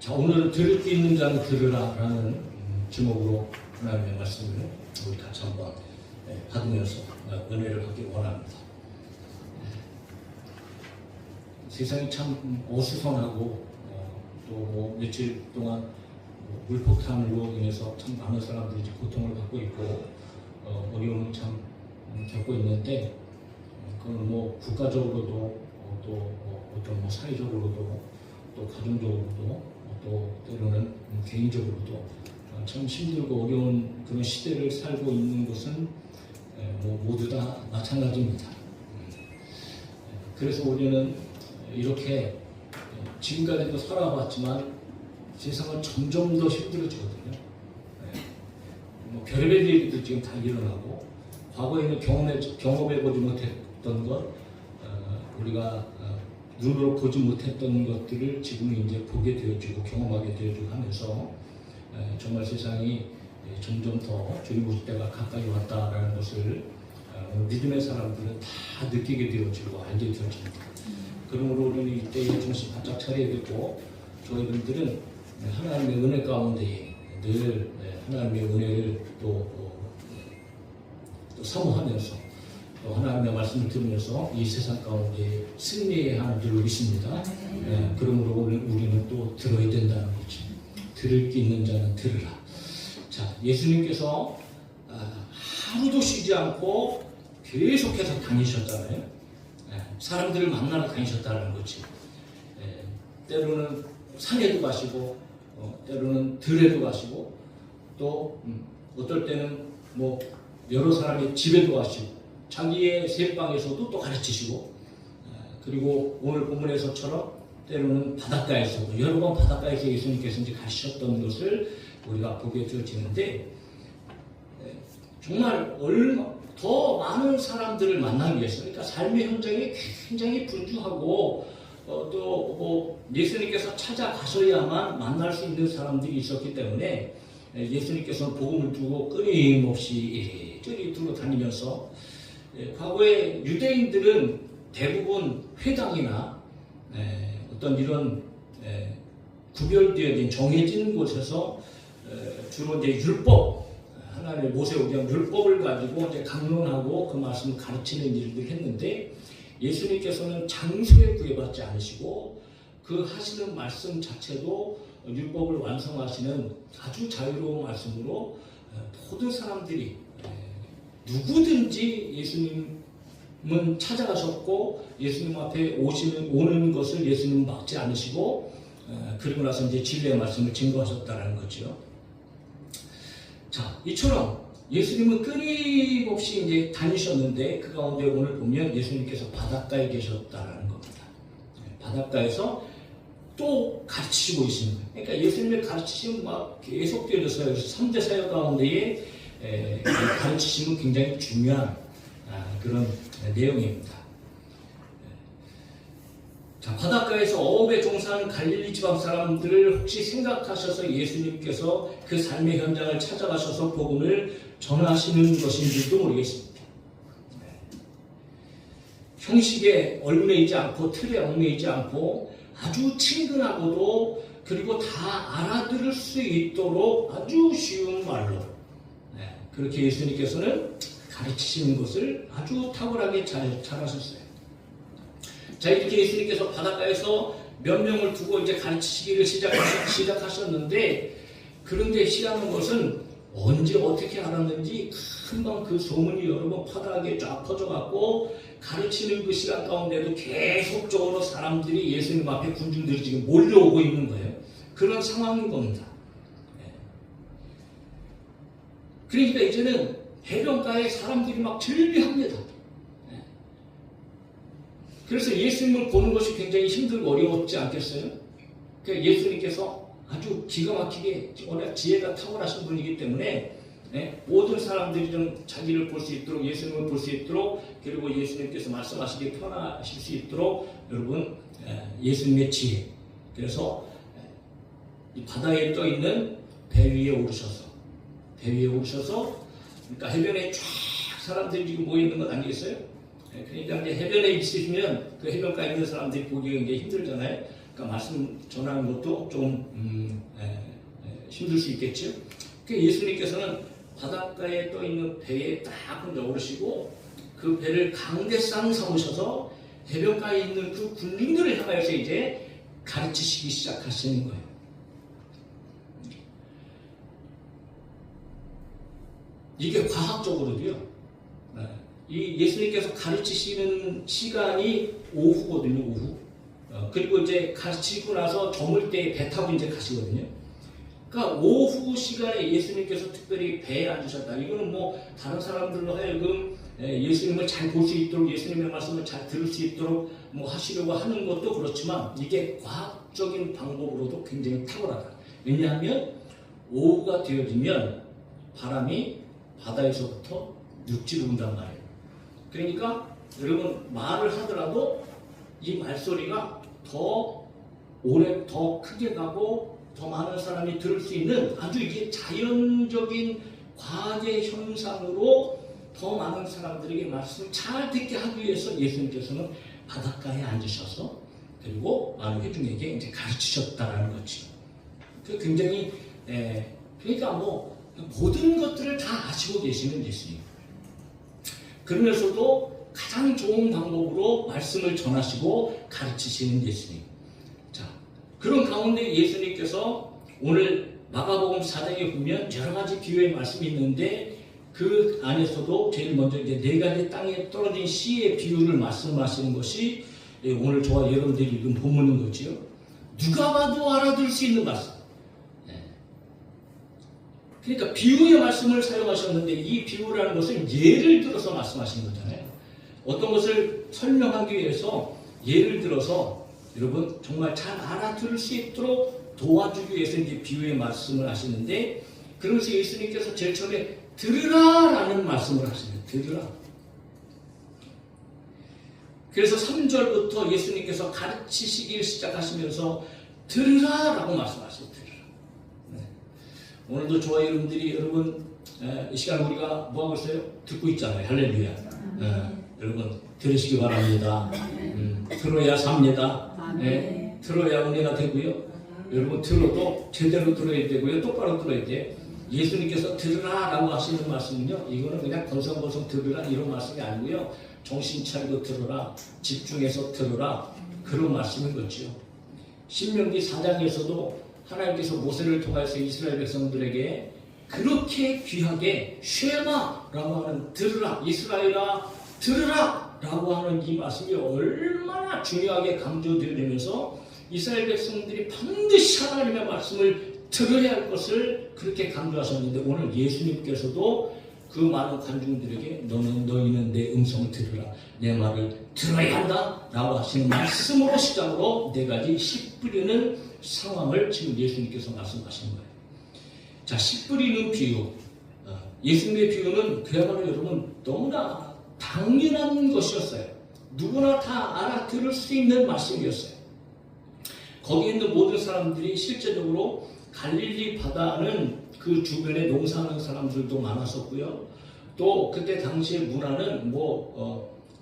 자, 오늘은 들을 수 있는 자는 들으라라는 제목으로 하나님의 말씀을 우리 같이 한번 받으면서 은혜를 받기 원합니다. 세상이 참 어수선하고 또 뭐 며칠 동안 물폭탄으로 인해서 참 많은 사람들이 고통을 받고 있고 어려움을 참 겪고 있는데 그건 뭐 국가적으로도 또 어떤 뭐 사회적으로도 또 가정적으로도 또 때로는 개인적으로도 참 힘들고 어려운 그런 시대를 살고 있는 것은 뭐 모두 다 마찬가지입니다. 그래서 우리는 이렇게 지금까지도 살아왔지만 세상은 점점 더 힘들어지거든요. 뭐 별의별 일들도 지금 다 일어나고 과거에는 경험해보지 못했던 것, 우리가 눈으로 보지 못했던 것들을 지금 이제 보게 되어지고 경험하게 되어지고 하면서 정말 세상이 점점 더 주님 오실 때가 가까이 왔다라는 것을 믿음의 사람들은 다 느끼게 되어지고 알게 되어집니다. 그러므로 우리는 이때에 정신 바짝 차려야 되고 저희들은 하나님의 은혜 가운데 늘 하나님의 은혜를 또 사모하면서 또 하나님의 말씀을 들으면서 이 세상 가운데 승리해야 하는 줄 믿습니다. 그러므로 우리는 또 들어야 된다는 거죠. 들을 게 있는 자는 들으라. 자, 예수님께서 하루도 쉬지 않고 계속해서 다니셨잖아요. 사람들을 만나러 다니셨다는 거지. 때로는 산에도 가시고 때로는 들에도 가시고 또 어떨 때는 뭐 여러 사람의 집에도 가시고 자기의 새방에서도 또 가르치시고 그리고 오늘 본문에서처럼 때로는 바닷가에서도 여러 번 바닷가에서 예수님께서 이제 가르치셨던 것을 우리가 보게 되어지는데 정말 더 많은 사람들을 만나기 위해서 그러니까 삶의 현장이 굉장히 분주하고 또 뭐 예수님께서 찾아가셔야만 만날 수 있는 사람들이 있었기 때문에 예수님께서는 복음을 두고 끊임없이 이리저리 두고 다니면서 과거에 유대인들은 대부분 회당이나 어떤 이런 구별되어진 정해진 곳에서 주로 이제 율법 하나님의 모세오경 율법을 가지고 이제 강론하고 그 말씀을 가르치는 일들을 했는데 예수님께서는 장소에 구애받지 않으시고 그 하시는 말씀 자체도 율법을 완성하시는 아주 자유로운 말씀으로 모든 사람들이 누구든지 예수님은 찾아가셨고 예수님 앞에 오는 것을 예수님은 막지 않으시고 그리고 나서 이제 진리의 말씀을 증거하셨다는 거죠. 자, 이처럼 예수님은 끊임없이 이제 다니셨는데 그 가운데 오늘 보면 예수님께서 바닷가에 계셨다는 겁니다. 바닷가에서 또 가르치시고 있습니다. 그러니까 예수님의 가르치심은 막 계속 되어져서요. 3대 사역 가운데에 가르치심은 굉장히 중요한 그런 내용입니다. 자, 바닷가에서 어업에 종사하는 갈릴리 지방 사람들을 혹시 생각하셔서 예수님께서 그 삶의 현장을 찾아가셔서 복음을 전하시는 것인지도 모르겠습니다. 형식에 얽매이지 않고 틀에 얽매이지 않고 아주 친근하고도 그리고 다 알아들을 수 있도록 아주 쉬운 말로 그렇게 예수님께서는 가르치시는 것을 아주 탁월하게 잘하셨어요. 자, 이렇게 예수님께서 바닷가에서 몇 명을 두고 이제 가르치시기를 시작하셨는데 그런데 희한한 것은 언제 어떻게 알았는지 금방 그 소문이 여러 번 파다하게 쫙 퍼져갖고 가르치는 그 시간 가운데도 계속적으로 사람들이 예수님 앞에 군중들이 지금 몰려오고 있는 거예요. 그런 상황인 겁니다. 그러니까 이제는 해변가에 사람들이 막 즐비합니다. 그래서 예수님을 보는 것이 굉장히 힘들고 어려웠지 않겠어요? 그러니까 예수님께서 아주 기가 막히게 워낙 지혜가 탁월하신 분이기 때문에 모든 사람들이 좀 자기를 볼 수 있도록 예수님을 볼 수 있도록 그리고 예수님께서 말씀하시기 편하실 수 있도록 여러분 예수님의 지혜 그래서 이 바다에 떠 있는 배 위에 오르셔서 그러니까 해변에 쫙 사람들이 지금 모여 있는 건 아니겠어요? 그러니까 이제 해변에 있으시면 그 해변가에 있는 사람들이 보기가 굉장히 힘들잖아요. 그러니까 말씀 전하는 것도 좀 힘들 수 있겠죠. 그러니까 예수님께서는 바닷가에 떠 있는 배에 딱 혼자 오르시고 그 배를 강대상 삼으셔서 해변가에 있는 그 군중들을 향하여서 이제 가르치시기 시작하시는 거예요. 이게 과학적으로도요. 이 예수님께서 가르치시는 시간이 오후거든요. 오후. 그리고 이제 가르치고 나서 저물 때 배 타고 이제 가시거든요. 그러니까 오후 시간에 예수님께서 특별히 배에 앉으셨다. 이거는 뭐 다른 사람들로 하여금 예수님을 잘 볼 수 있도록, 예수님의 말씀을 잘 들을 수 있도록 뭐 하시려고 하는 것도 그렇지만 이게 과학적인 방법으로도 굉장히 탁월하다. 왜냐하면 오후가 되어지면 바람이 바다에서부터 육지로 온단 말이에요. 그러니까 여러분 말을 하더라도 이 말소리가 더 오래, 더 크게 가고 더 많은 사람이 들을 수 있는 아주 이게 자연적인 과학의 현상으로 더 많은 사람들에게 말씀을 잘 듣게 하기 위해서 예수님께서는 바닷가에 앉으셔서 그리고 많은 회중에게 이제 가르치셨다라는 거죠. 굉장히 그러니까 뭐 모든 것들을 다 아시고 계시는 예수님. 그러면서도 가장 좋은 방법으로 말씀을 전하시고 가르치시는 예수님. 자, 그런 가운데 예수님께서 오늘 마가복음 4장에 보면 여러 가지 비유의 말씀이 있는데 그 안에서도 제일 먼저 이제 네 가지 땅에 떨어진 씨의 비유를 말씀하시는 것이 오늘 저와 여러분들이 읽은 본문인 거지요. 누가 봐도 알아들을 수 있는 말씀. 그러니까 비유의 말씀을 사용하셨는데 이 비유라는 것은 예를 들어서 말씀하신 거잖아요. 어떤 것을 설명하기 위해서 예를 들어서 여러분 정말 잘 알아들을 수 있도록 도와주기 위해서 이제 비유의 말씀을 하시는데 그러면서 예수님께서 제일 처음에 들으라라는 말씀을 하시네요. 들으라. 그래서 3절부터 예수님께서 가르치시기 시작하시면서 들으라라고 말씀하시죠. 오늘도 저와 여러분들이 여러분 이 시간 우리가 뭐 하고 있어요? 듣고 있잖아요. 할렐루야. 여러분 들으시기 바랍니다. 들어야 삽니다. 들어야 은혜가 되고요. 여러분 들어도 제대로 들어야 되고요. 똑바로 들어야 돼. 예수님께서 들으라라고 하시는 말씀은요. 이거는 그냥 건성건성 들으라 이런 말씀이 아니고요. 정신 차리고 들어라. 집중해서 들어라. 그런 말씀인 거죠. 신명기 4장에서도 하나님께서 모세를 통해서 이스라엘 백성들에게 그렇게 귀하게 쉐마라고 하는 들으라, 이스라엘아 들으라 라고 하는 이 말씀이 얼마나 중요하게 강조되면서 이스라엘 백성들이 반드시 하나님의 말씀을 들어야 할 것을 그렇게 강조하셨는데 오늘 예수님께서도 그 많은 관중들에게 너희는 내 음성을 들으라, 내 말을 들어야 한다 라고 하시는 말씀으로 시작으로 네 가지 씨 뿌리는 상황을 지금 예수님께서 말씀하시는 거예요. 자, 씨 뿌리는 비유. 예수님의 비유는 그야말로 여러분 너무나 당연한 것이었어요. 누구나 다 알아들을 수 있는 말씀이었어요. 거기에 있는 모든 사람들이 실제적으로 갈릴리 바다는 그 주변에 농사하는 사람들도 많았었고요. 또 그때 당시의 문화는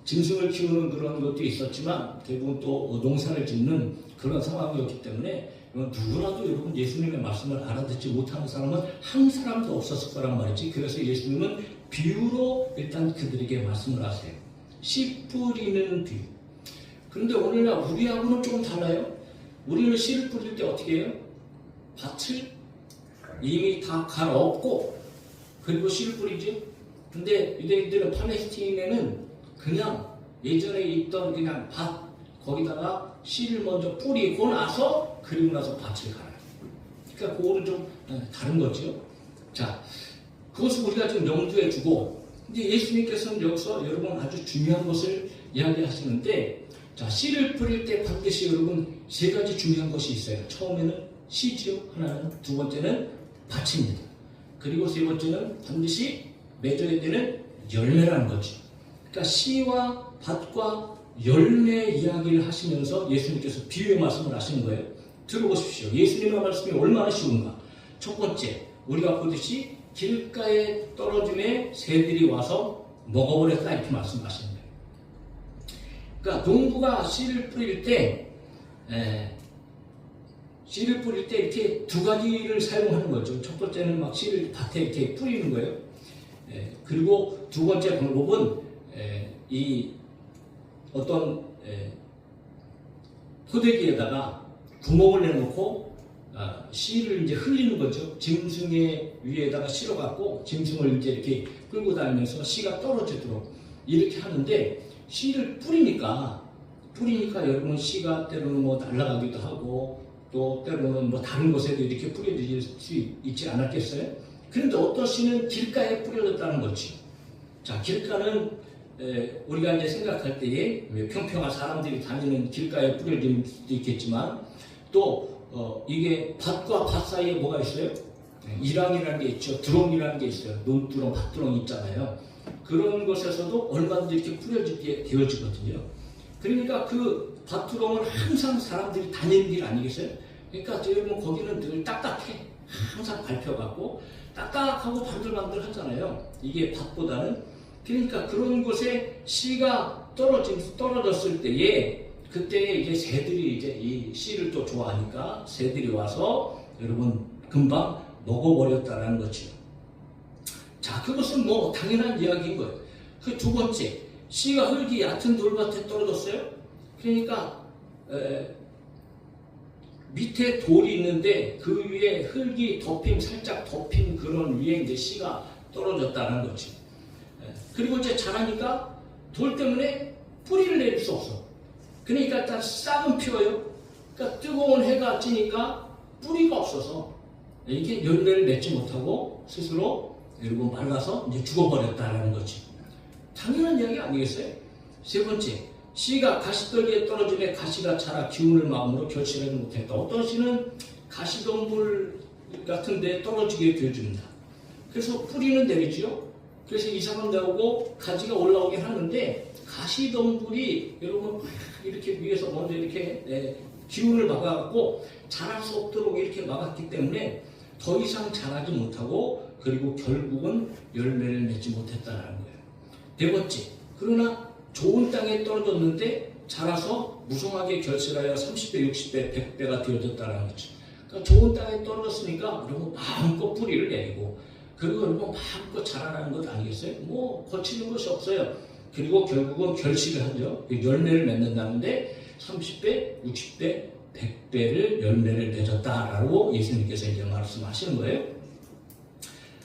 짐승을 키우는 그런 것도 있었지만 대부분 또 농사를 짓는 그런 상황이었기 때문에 누구라도 여러분 예수님의 말씀을 알아듣지 못하는 사람은 한 사람도 없었을 거란 말이지. 그래서 예수님은 비유로 일단 그들에게 말씀을 하세요. 씨 뿌리는 비유. 그런데 오늘날 우리하고는 조금 달라요. 우리는 씨를 뿌릴 때 어떻게 해요? 밭을 이미 다 갈아엎고 그리고 씨를 뿌리지. 근데 유대인들은 팔레스타인에는 그냥 예전에 있던 그냥 밭 거기다가 씨를 먼저 뿌리고 나서 그리고 나서 밭을 갈아요. 그러니까 그거는 좀 다른 거죠. 자, 그것을 우리가 좀 염두에 두고 이제 예수님께서는 여기서 여러분 아주 중요한 것을 이야기하시는데 자, 씨를 뿌릴 때 반드시 여러분 세 가지 중요한 것이 있어요. 처음에는 씨지요. 하나는, 두 번째는 밭입니다. 그리고 세 번째는 반드시 맺어야 되는 열매라는 거죠. 그러니까 씨와 밭과 열매 이야기를 하시면서 예수님께서 비유의 말씀을 하시는 거예요. 들어보십시오. 예수님의 말씀이 얼마나 쉬운가. 첫 번째, 우리가 보듯이 길가에 떨어짐에 새들이 와서 먹어버렸다 이렇게 말씀하시는 거예요. 그러니까 농부가 씨를 뿌릴 때 씨를 뿌릴 때 이렇게 두 가지를 사용하는 거죠. 첫 번째는 막 씨를 밭에 이렇게 뿌리는 거예요. 그리고 두 번째 방법은 이 어떤 포대기에다가 구멍을 내놓고 씨를 이제 흘리는 거죠. 짐승의 위에다가 실어갖고 짐승을 이제 이렇게 끌고 다니면서 씨가 떨어지도록 이렇게 하는데, 씨를 뿌리니까 여러분 씨가 때로는 뭐 날아가기도 하고 또 때로는 뭐 다른 곳에도 이렇게 뿌려질 수 있지 않았겠어요? 그런데 어떤 씨는 길가에 뿌려졌다는 거지. 자, 길가는 우리가 이제 생각할 때에 평평한 사람들이 다니는 길가에 뿌려질 수도 있겠지만, 또 이게 밭과 밭 사이에 뭐가 있어요? 이랑이라는 게 있죠. 두렁이라는 게 있어요. 논두렁, 밭두렁 있잖아요. 그런 곳에서도 얼마든지 이렇게 뿌려지게 되어지거든요. 그러니까 그 밭두렁은 항상 사람들이 다니는 길 아니겠어요? 그러니까 여러분 거기는 늘 딱딱해. 항상 밟혀갖고 딱딱하고 반들반들 하잖아요. 이게 밭보다는. 그러니까 그런 곳에 씨가 떨어졌을 때에, 그때 이제 새들이 이제 이 씨를 또 좋아하니까 새들이 와서 여러분 금방 먹어버렸다라는 거죠. 자, 그것은 뭐 당연한 이야기인 거예요. 그 두 번째, 씨가 흙이 얕은 돌밭에 떨어졌어요. 그러니까 밑에 돌이 있는데 그 위에 흙이 살짝 덮인 그런 위에 이제 씨가 떨어졌다는 거지. 그리고 이제 자라니까 돌 때문에 뿌리를 내릴 수 없어. 그러니까 일단 싹은 피어요. 그러니까 뜨거운 해가 찌니까 뿌리가 없어서 이게 열매를 맺지 못하고 스스로 여러분 말라서 이제 죽어버렸다라는 거지. 당연한 이야기 아니겠어요? 세 번째, 씨가 가시떨기에 떨어지며 가시가 자라 기운을 마음으로 결실하지 못했다. 어떤 씨는 가시덤불 같은 데 떨어지게 되어줍니다. 그래서 뿌리는 내리지요. 그래서 이삭은 나오고 가지가 올라오긴 하는데, 가시덤불이 여러분 이렇게 위에서 먼저 이렇게 기운을 막아갖고 자랄 수 없도록 이렇게 막았기 때문에 더 이상 자라지 못하고, 그리고 결국은 열매를 맺지 못했다는 거예요. 네 번째, 그러나 좋은 땅에 떨어졌는데 자라서 무성하게 결실하여 30배, 60배, 100배가 되어졌다는 거죠. 그러니까 좋은 땅에 떨어졌으니까 여러분 마음껏 뿌리를 내리고, 그리고 여러분 마음껏 자라나는 것 아니겠어요? 뭐 거치는 것이 없어요. 그리고 결국은 결실을 하죠. 열매를 맺는다는데 30배, 60배, 100배를 열매를 맺었다라고 예수님께서 이제 말씀하시는 거예요.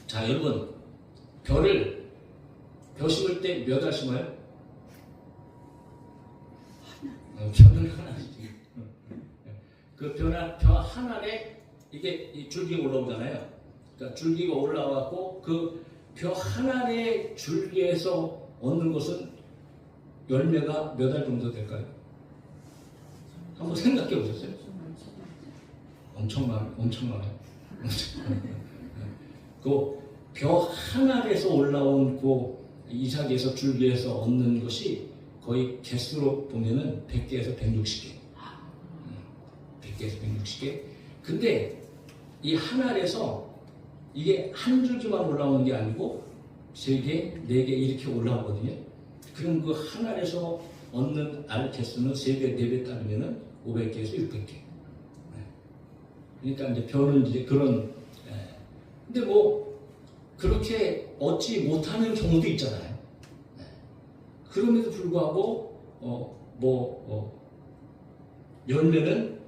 자, 여러분, 벼 심을 때 몇 알 심어요? 벼는 하나지. 그 벼 한 알에 이게 줄기가 올라오잖아요. 그러니까 줄기가 올라와갖고 그 벼 한 알의 줄기에서 얻는 것은 열매가 몇 알 정도 될까요? 한번 생각해 보셨어요? 엄청 많아요. 그 벼 한 알에서 올라온 그 이삭에서 줄기에서 얻는 것이 거의 개수로 보면은 100개에서 160개. 100개에서 160개. 근데 이 한 알에서 이게 한 줄기만 올라오는 게 아니고 3개, 4개 이렇게 올라오거든요. 그럼 그 한 알에서 얻는 알 개수는 3배, 4배 따르면은 500개에서 600개. 그러니까 이제 벼는 이제 그런, 근데 뭐 그렇게 얻지 못하는 경우도 있잖아요. 그럼에도 불구하고 열매는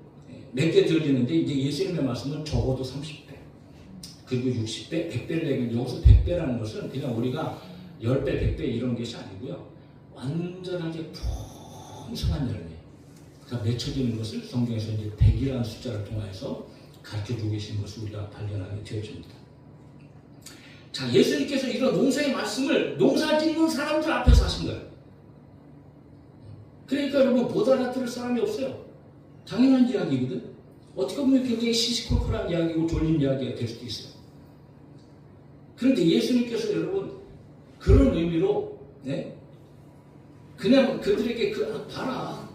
몇 개 들어지는데, 이제 예수님의 말씀은 적어도 30배, 그리고 60배, 100배를 내기는, 여기서 100배라는 것은 그냥 우리가 10배, 100배 이런 것이 아니고요. 완전하게 풍성한 열매가 맺혀지는 것을 성경에서 이제 100이라는 숫자를 통해서 가르쳐주고 계신 것을 우리가 발견하게 되어집니다. 자, 예수님께서 이런 농사의 말씀을 농사 짓는 사람들 앞에서 하신 거예요. 그러니까 여러분 못 알아들을 사람이 없어요. 당연한 이야기거든. 어떻게 보면 굉장히 시시콜콜한 이야기고 졸린 이야기가 될 수도 있어요. 그런데 예수님께서 여러분 그런 의미로 그냥 그들에게 봐라,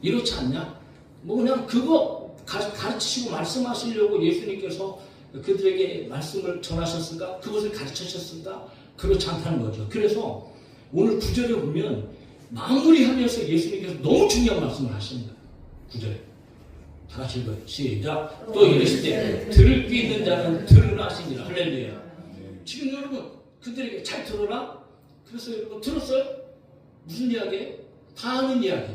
이렇지 않냐? 뭐 그냥 그거 가르치시고 말씀하시려고 예수님께서 그들에게 말씀을 전하셨을까? 그것을 가르치셨을까? 그렇지 않다는 거죠. 그래서 오늘 9절에 보면 마무리하면서 예수님께서 너무 중요한 말씀을 하십니다. 9절에 다 같이 읽어요. 시작. 또 이르실 때 들을 귀 있는 자는 들으라 하시니라. 할렐루야. 지금 여러분 그들에게 잘 들어라. 그래서 여러분 들었어요? 무슨 이야기예요? 다 아는 이야기.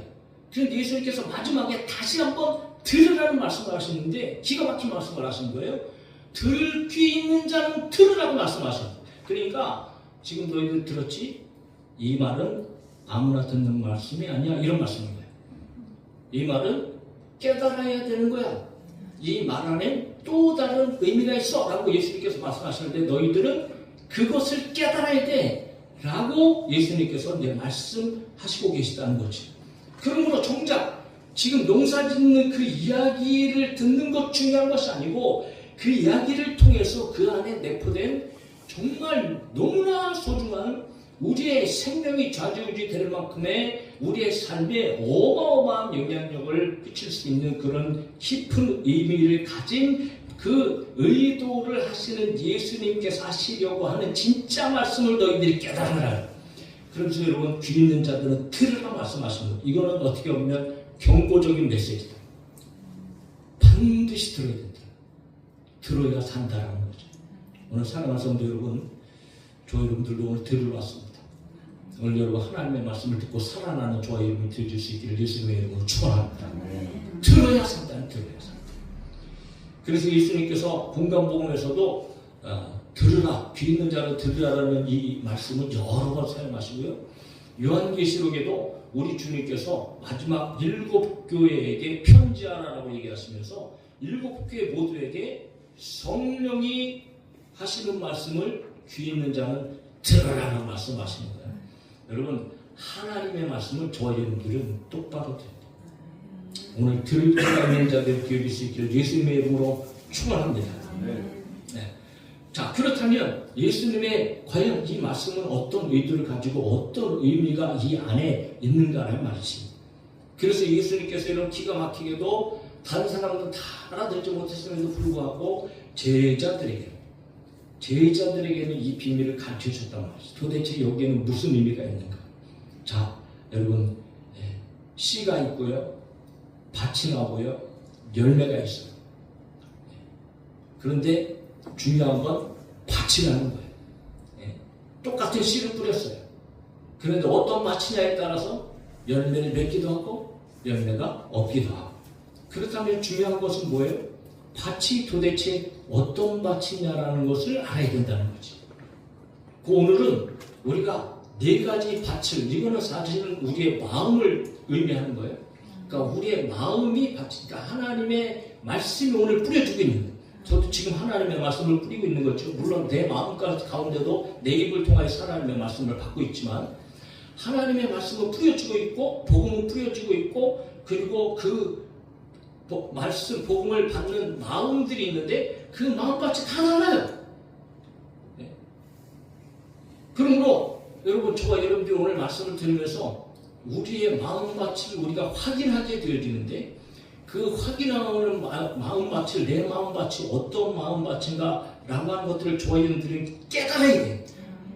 그런데 예수님께서 마지막에 다시 한번 들으라는 말씀을 하시는데 기가 막힌 말씀을 하신 거예요. 들을 귀 있는 자는 들으라고 말씀하셨어요. 그러니까 지금 너희들 들었지? 이 말은 아무나 듣는 말씀이 아니야. 이런 말씀인 거예요. 이 말은 깨달아야 되는 거야. 이 말 안에 또 다른 의미가 있어 라고 예수님께서 말씀하시는데 너희들은 그것을 깨달아야 돼 라고 예수님께서 이제 말씀하시고 계시다는 거지. 그러므로 정작 지금 농사 짓는 그 이야기를 듣는 것 중요한 것이 아니고 그 이야기를 통해서 그 안에 내포된 정말 너무나 소중한 우리의 생명이 좌지우지 될 만큼의 우리의 삶에 어마어마한 영향력을 끼칠 수 있는 그런 깊은 의미를 가진 그 의도를 하시는 예수님께서 하시려고 하는 진짜 말씀을 너희들이 깨달아라. 그래서 여러분 귀 있는 자들은 들으라 말씀하시는 거예요. 이거는 어떻게 보면 경고적인 메시지다. 반드시 들어야 된다. 들어야 산다라는 거죠. 오늘 사랑하는 성도 여러분, 저 여러분들도 오늘 들으러 왔습니다. 오늘 여러분 하나님의 말씀을 듣고 살아나는 저와 여러분이 되어줄 수 있기를 예수님의 이름으로 축원합니다. 들어야 산다는 들어야 산다. 그래서 예수님께서 공간복음에서도 들으라, 귀 있는 자를 들으라는 이 말씀을 여러 번 사용하시고요. 요한계시록에도 우리 주님께서 마지막 7교회에게 편지하라라고 얘기하시면서 7교회 모두에게 성령이 하시는 말씀을 귀 있는 자는 들으라는 말씀하시는 거예요. 여러분 하나님의 말씀을 저와 여러분들은 똑바로 듣고 오늘 들을 귀가 있는 자들 기억일 수 있기를 예수님의 이름으로 축원합니다. 네. 자, 그렇다면 예수님의 과연 이 말씀은 어떤 의도를 가지고 어떤 의미가 이 안에 있는가라는 말이지. 그래서 예수님께서 이런 기가 막히게도 다른 사람들은 다 알아듣지 못했음에도 불구하고 제자들에게는 이 비밀을 가르쳐 주셨단 말이죠. 도대체 여기에는 무슨 의미가 있는가? 자, 여러분 씨가 있고요, 밭이 나오고요, 열매가 있어요. 그런데 중요한 건 밭이라는 거예요. 똑같은 씨를 뿌렸어요. 그런데 어떤 밭이냐에 따라서 열매를 맺기도 하고 열매가 없기도 하고. 그렇다면 중요한 것은 뭐예요? 밭이 도대체 어떤 밭이냐라는 것을 알아야 된다는 거지. 오늘은 우리가 4가지 밭을, 이거는 사실은 우리의 마음을 의미하는 거예요. 그러니까 우리의 마음이 밭이니까 하나님의 말씀이 오늘 뿌려주고 있는 거예요. 저도 지금 하나님의 말씀을 뿌리고 있는 거죠. 물론 내 마음 가운데도 내 입을 통하여서 하나님의 말씀을 받고 있지만 하나님의 말씀은 뿌려주고 있고 복음은 뿌려지고 있고 그리고 그 말씀, 복음을 받는 마음들이 있는데 그 마음밭이 다 달라요. 네. 그러므로 여러분 저와 여러분들이 오늘 말씀을 들으면서 우리의 마음밭을 우리가 확인하게 되어지는데 그 확인하는 마음밭을 내 마음밭이 어떤 마음밭인가 라고 하는 것들을 저와 여러분들이 깨달아야 돼요.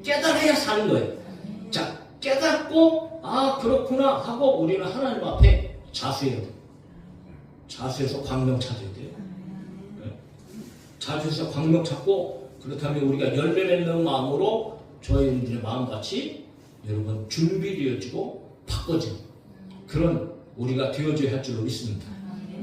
깨달아야 사는 거예요. 자, 깨닫고 아 그렇구나 하고 우리는 하나님 앞에 자수해야 돼요. 자수해서 광명 찾아야 돼요. 네. 자수해서 광명 찾고 그렇다면 우리가 열매 맺는 마음으로 저희들의 마음같이 여러분 준비되어지고 바꿔지는 그런 우리가 되어져야 할 줄로 믿습니다.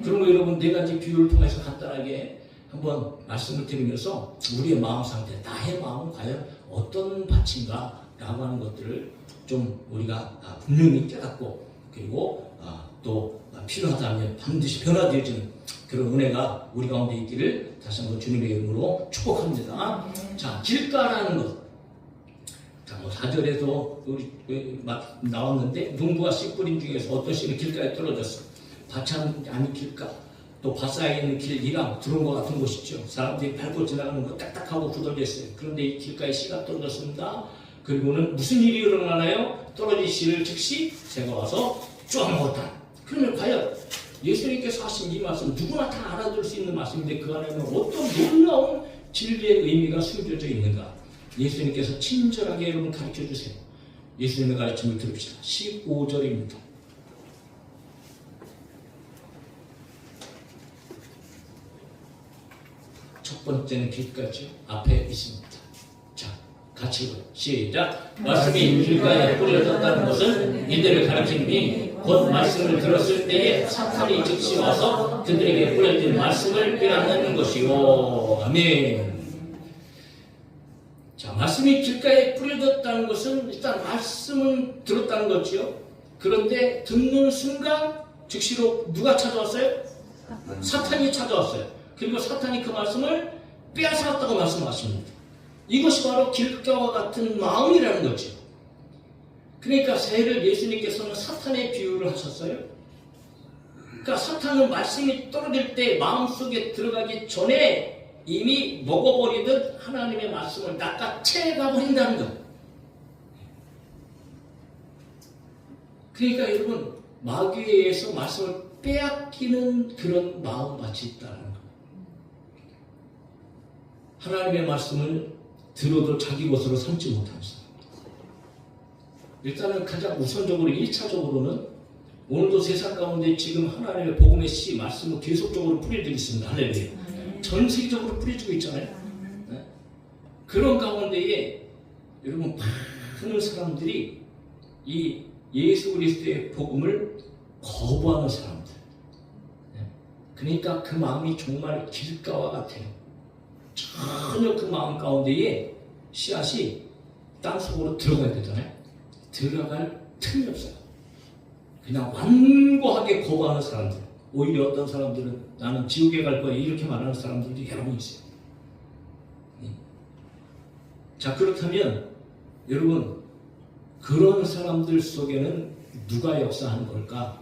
그러면 여러분 4가지 비유를 통해서 간단하게 한번 말씀을 드리면서 우리의 마음 상태, 나의 마음은 과연 어떤 밭인가 라고 하는 것들을 좀 우리가 분명히 깨닫고 그리고 또 필요하다면 반드시 변화되어지는 그런 은혜가 우리 가운데 있기를 다시 한번 주님의 이름으로 축복합니다. 자, 길가라는 것. 자, 4절에도 우리 나왔는데 농부가 씨 뿌린 중에서 어떤 씨는 길가에 떨어졌어. 밭이 아닌 길가, 또 밭 사이에 있는 길이랑 들어온 것 같은 곳이죠. 사람들이 밟고 지나가는 거 딱딱하고 굳어져 있어요. 그런데 이 길가에 씨가 떨어졌습니다. 그리고는 무슨 일이 일어나나요? 떨어진 씨를 즉시 새가 와서 쪼아 먹었다. 그러면 과연 예수님께서 하신 이 말씀 누구나 다 알아들 수 있는 말씀인데 그 안에는 어떤 놀라운 진리의 의미가 숨겨져 있는가? 예수님께서 친절하게 여러분 가르쳐 주세요. 예수님의 가르침을 들읍시다. 15절입니다. 첫 번째는 길가죠. 앞에 있습니다. 자, 같이 읽어요. 시작. 말씀이 길가에 뿌려졌다는 것은 이들을 가르치니 곧 말씀을 들었을 때에 사탄이 즉시 와서 그들에게 뿌려진 말씀을 빼앗는 것이요. 아멘. 자, 말씀이 길가에 뿌려졌다는 것은 일단 말씀을 들었다는 거지요. 그런데 듣는 순간 즉시로 누가 찾아왔어요? 사탄이 찾아왔어요. 그리고 사탄이 그 말씀을 빼앗아왔다고 말씀하십니다. 이것이 바로 길가와 같은 마음이라는 거죠. 그러니까 새를 예수님께서는 사탄의 비유를 하셨어요. 그러니까 사탄은 말씀이 떨어질 때 마음속에 들어가기 전에 이미 먹어버리듯 하나님의 말씀을 낚아채 가버린다는 것. 그러니까 여러분, 마귀에 의해서 말씀을 빼앗기는 그런 마음밭이 있다는 것. 하나님의 말씀을 들어도 자기 것으로 삼지 못하는 사람. 일단은 가장 우선적으로 1차적으로는 오늘도 세상 가운데 지금 하나님의 복음의 씨 말씀을 계속적으로 뿌려지고 있습니다. 할렐루야. 전 세계적으로 뿌려지고 있잖아요. 네? 그런 가운데에 여러분 많은 사람들이 이 예수 그리스도의 복음을 거부하는 사람들. 네? 그러니까 그 마음이 정말 길가와 같아요. 전혀 그 마음 가운데에 씨앗이 땅속으로 들어가야 되잖아요. 들어갈 틈이 없어요. 그냥 완고하게 거부하는 사람들. 오히려 어떤 사람들은 나는 지옥에 갈 거야 이렇게 말하는 사람들도 여러 분 있어요. 자, 그렇다면 여러분, 그런 사람들 속에는 누가 역사하는 걸까?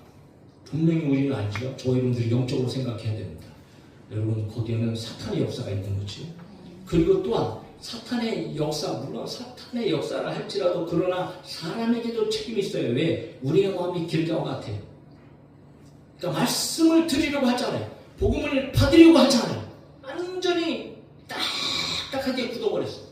분명히 우리는 알죠. 저 여러분들이 영적으로 생각해야 됩니다. 여러분, 거기에는 사탄의 역사가 있는 거죠. 그리고 또한 사탄의 역사, 물론 사탄의 역사를 할지라도 그러나 사람에게도 책임이 있어요. 왜? 우리의 마음이 길가와 같아요. 그러니까 말씀을 드리려고 하잖아요. 복음을 받으려고 하잖아요. 완전히 딱딱하게 굳어버렸어요.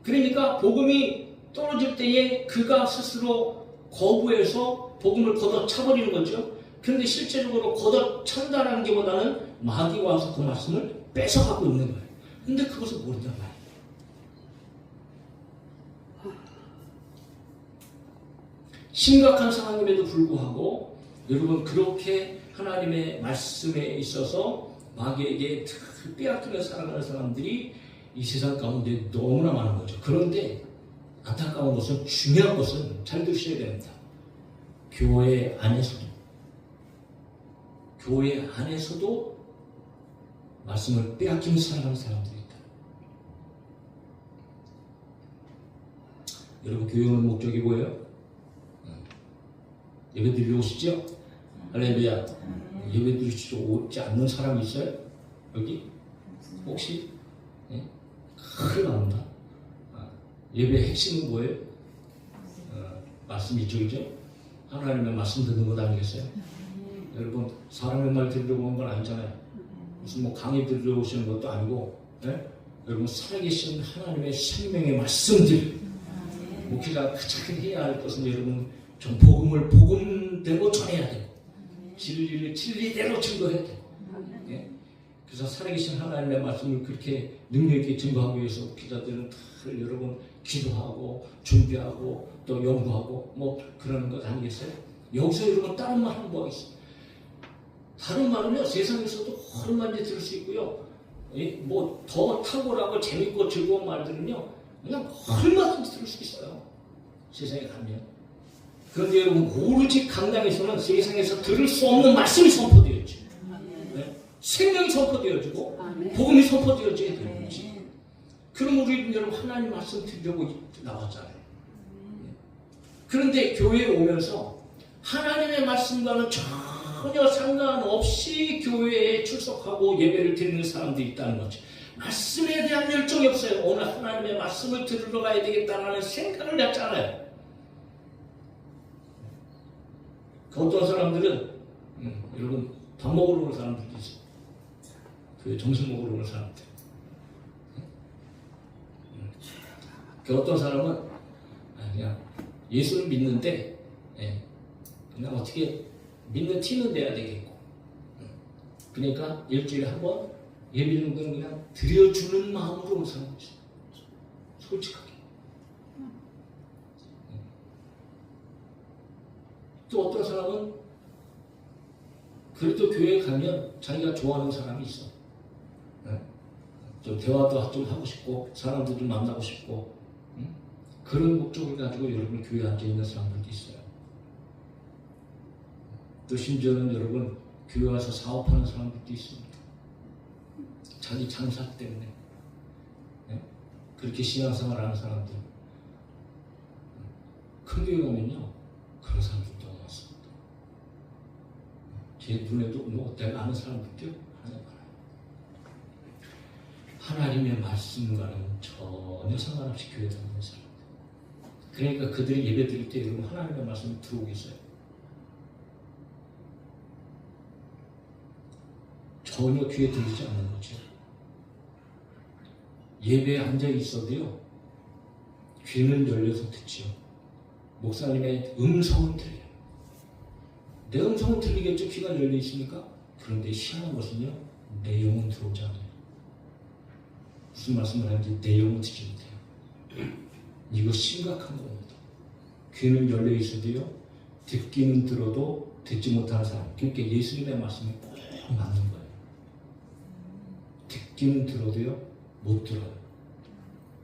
그러니까 복음이 떨어질 때에 그가 스스로 거부해서 복음을 걷어차버리는 거죠. 그런데 실제적으로 걷어찬다는 게 보다는 마귀가 와서 그 말씀을 뺏어가고 있는 거예요. 근데 그것을 모른단 말이에요. 심각한 상황임에도 불구하고 여러분, 그렇게 하나님의 말씀에 있어서 마귀에게 빼앗기며 살아가는 사람들이 이 세상 가운데 너무나 많은 거죠. 그런데 안타까운 것은, 중요한 것은 잘 들으셔야 됩니다. 교회 안에서도 말씀을 빼앗기면서 살아가는 사람들이 있다. 여러분, 교회 오는 목적이 뭐예요? 예배 드리러 오시죠? 할렐루야. 예배 드리러 오지 않는 사람이 있어요? 여기? 혹시? 네? 큰일 납니다. 예배의 핵심은 뭐예요? 말씀 이쪽이죠? 하나님의 말씀 듣는 것 아니겠어요? 여러분, 사람의 말 들으러 오는 건 아니잖아요. 무슨 뭐 강의 들으러 오시는 것도 아니고, 네? 여러분, 살아계신 하나님의 생명의 말씀들, 목회자가 가장 해야 할 것은 여러분, 좀 복음을 복음대로 전해야 돼요. 진리를 진리대로 증거해야 돼요. 네? 그래서 살아계신 하나님의 말씀을 그렇게 능력 있게 증거하기 위해서 목회자들은 다 여러분 기도하고 준비하고 또 연구하고 뭐 그러는 것 아니겠어요? 여기서 여러분 다른 말 한 번 있어요. 다른 말은요, 세상에서도 얼마든지 들을 수 있고요. 뭐 더 탁월하고 재밌고 즐거운 말들은요, 그냥 얼마든지 들을 수 있어요. 세상에 가면. 그런데 여러분, 오로지 강당에서는 세상에서 들을 수 없는 말씀이 선포되었죠. 네? 생명이 선포되어지고 복음이 선포되어져야 되는 거지. 그럼 우리 여러분 하나님 말씀 드리려고 나왔잖아요. 그런데 교회에 오면서 하나님의 말씀과는 전혀 상관없이 교회에 출석하고 예배를 드리는 사람들이 있다는 거죠. 말씀에 대한 열정이 없어요. 오늘 하나님의 말씀을 들으러 가야 되겠다는 생각을 갖지 않아요. 어떤 사람들은 여러분 밥 먹으러 오는 사람들도 있어요. 교회 점심 먹으러 오는 사람들. 어떤 사람은 그냥 예수를 믿는데 그냥 어떻게 믿는 티는 내야 되겠고, 그러니까 일주일에 한 번 예배는 그냥 드려주는 마음으로 살고 있어요. 솔직하게. 또 어떤 사람은 그래도 교회에 가면 자기가 좋아하는 사람이 있어. 좀 대화도 좀 하고 싶고 사람도 좀 만나고 싶고 그런 목적을 가지고 여러분 교회에 앉아있는 사람들도 있어요. 또 심지어는 여러분 교회 와서 사업하는 사람들도 있습니다. 자기 장사 때문에 그렇게 신앙생활 하는 사람들 큰 교회 가면요 그런 사람들 너무 많습니다. 제 눈에도 뭐 내가 아는 사람들도 하나님의 말씀과는 전혀 상관없이 교회 다니는 사람들. 그러니까 그들이 예배 드릴 때 여러분 하나님의 말씀을 들어오고 있어요. 전혀 귀에 들리지 않는 거죠. 예배에 앉아 있어도요 귀는 열려서 듣지요. 목사님의 음성은 들려요. 내 음성은 들리겠죠. 귀가 열려 있으니까. 그런데 희한한 것은요 내용은 들어오지 않아요. 무슨 말씀을 하는지 내용은 듣지 못해요. 이거 심각한 겁니다. 귀는 열려 있어도요 듣기는 들어도 듣지 못하는 사람. 그러니까 예수님의 말씀이 꼭 맞는 거예요. 듣기는 들어도요 못 들어요.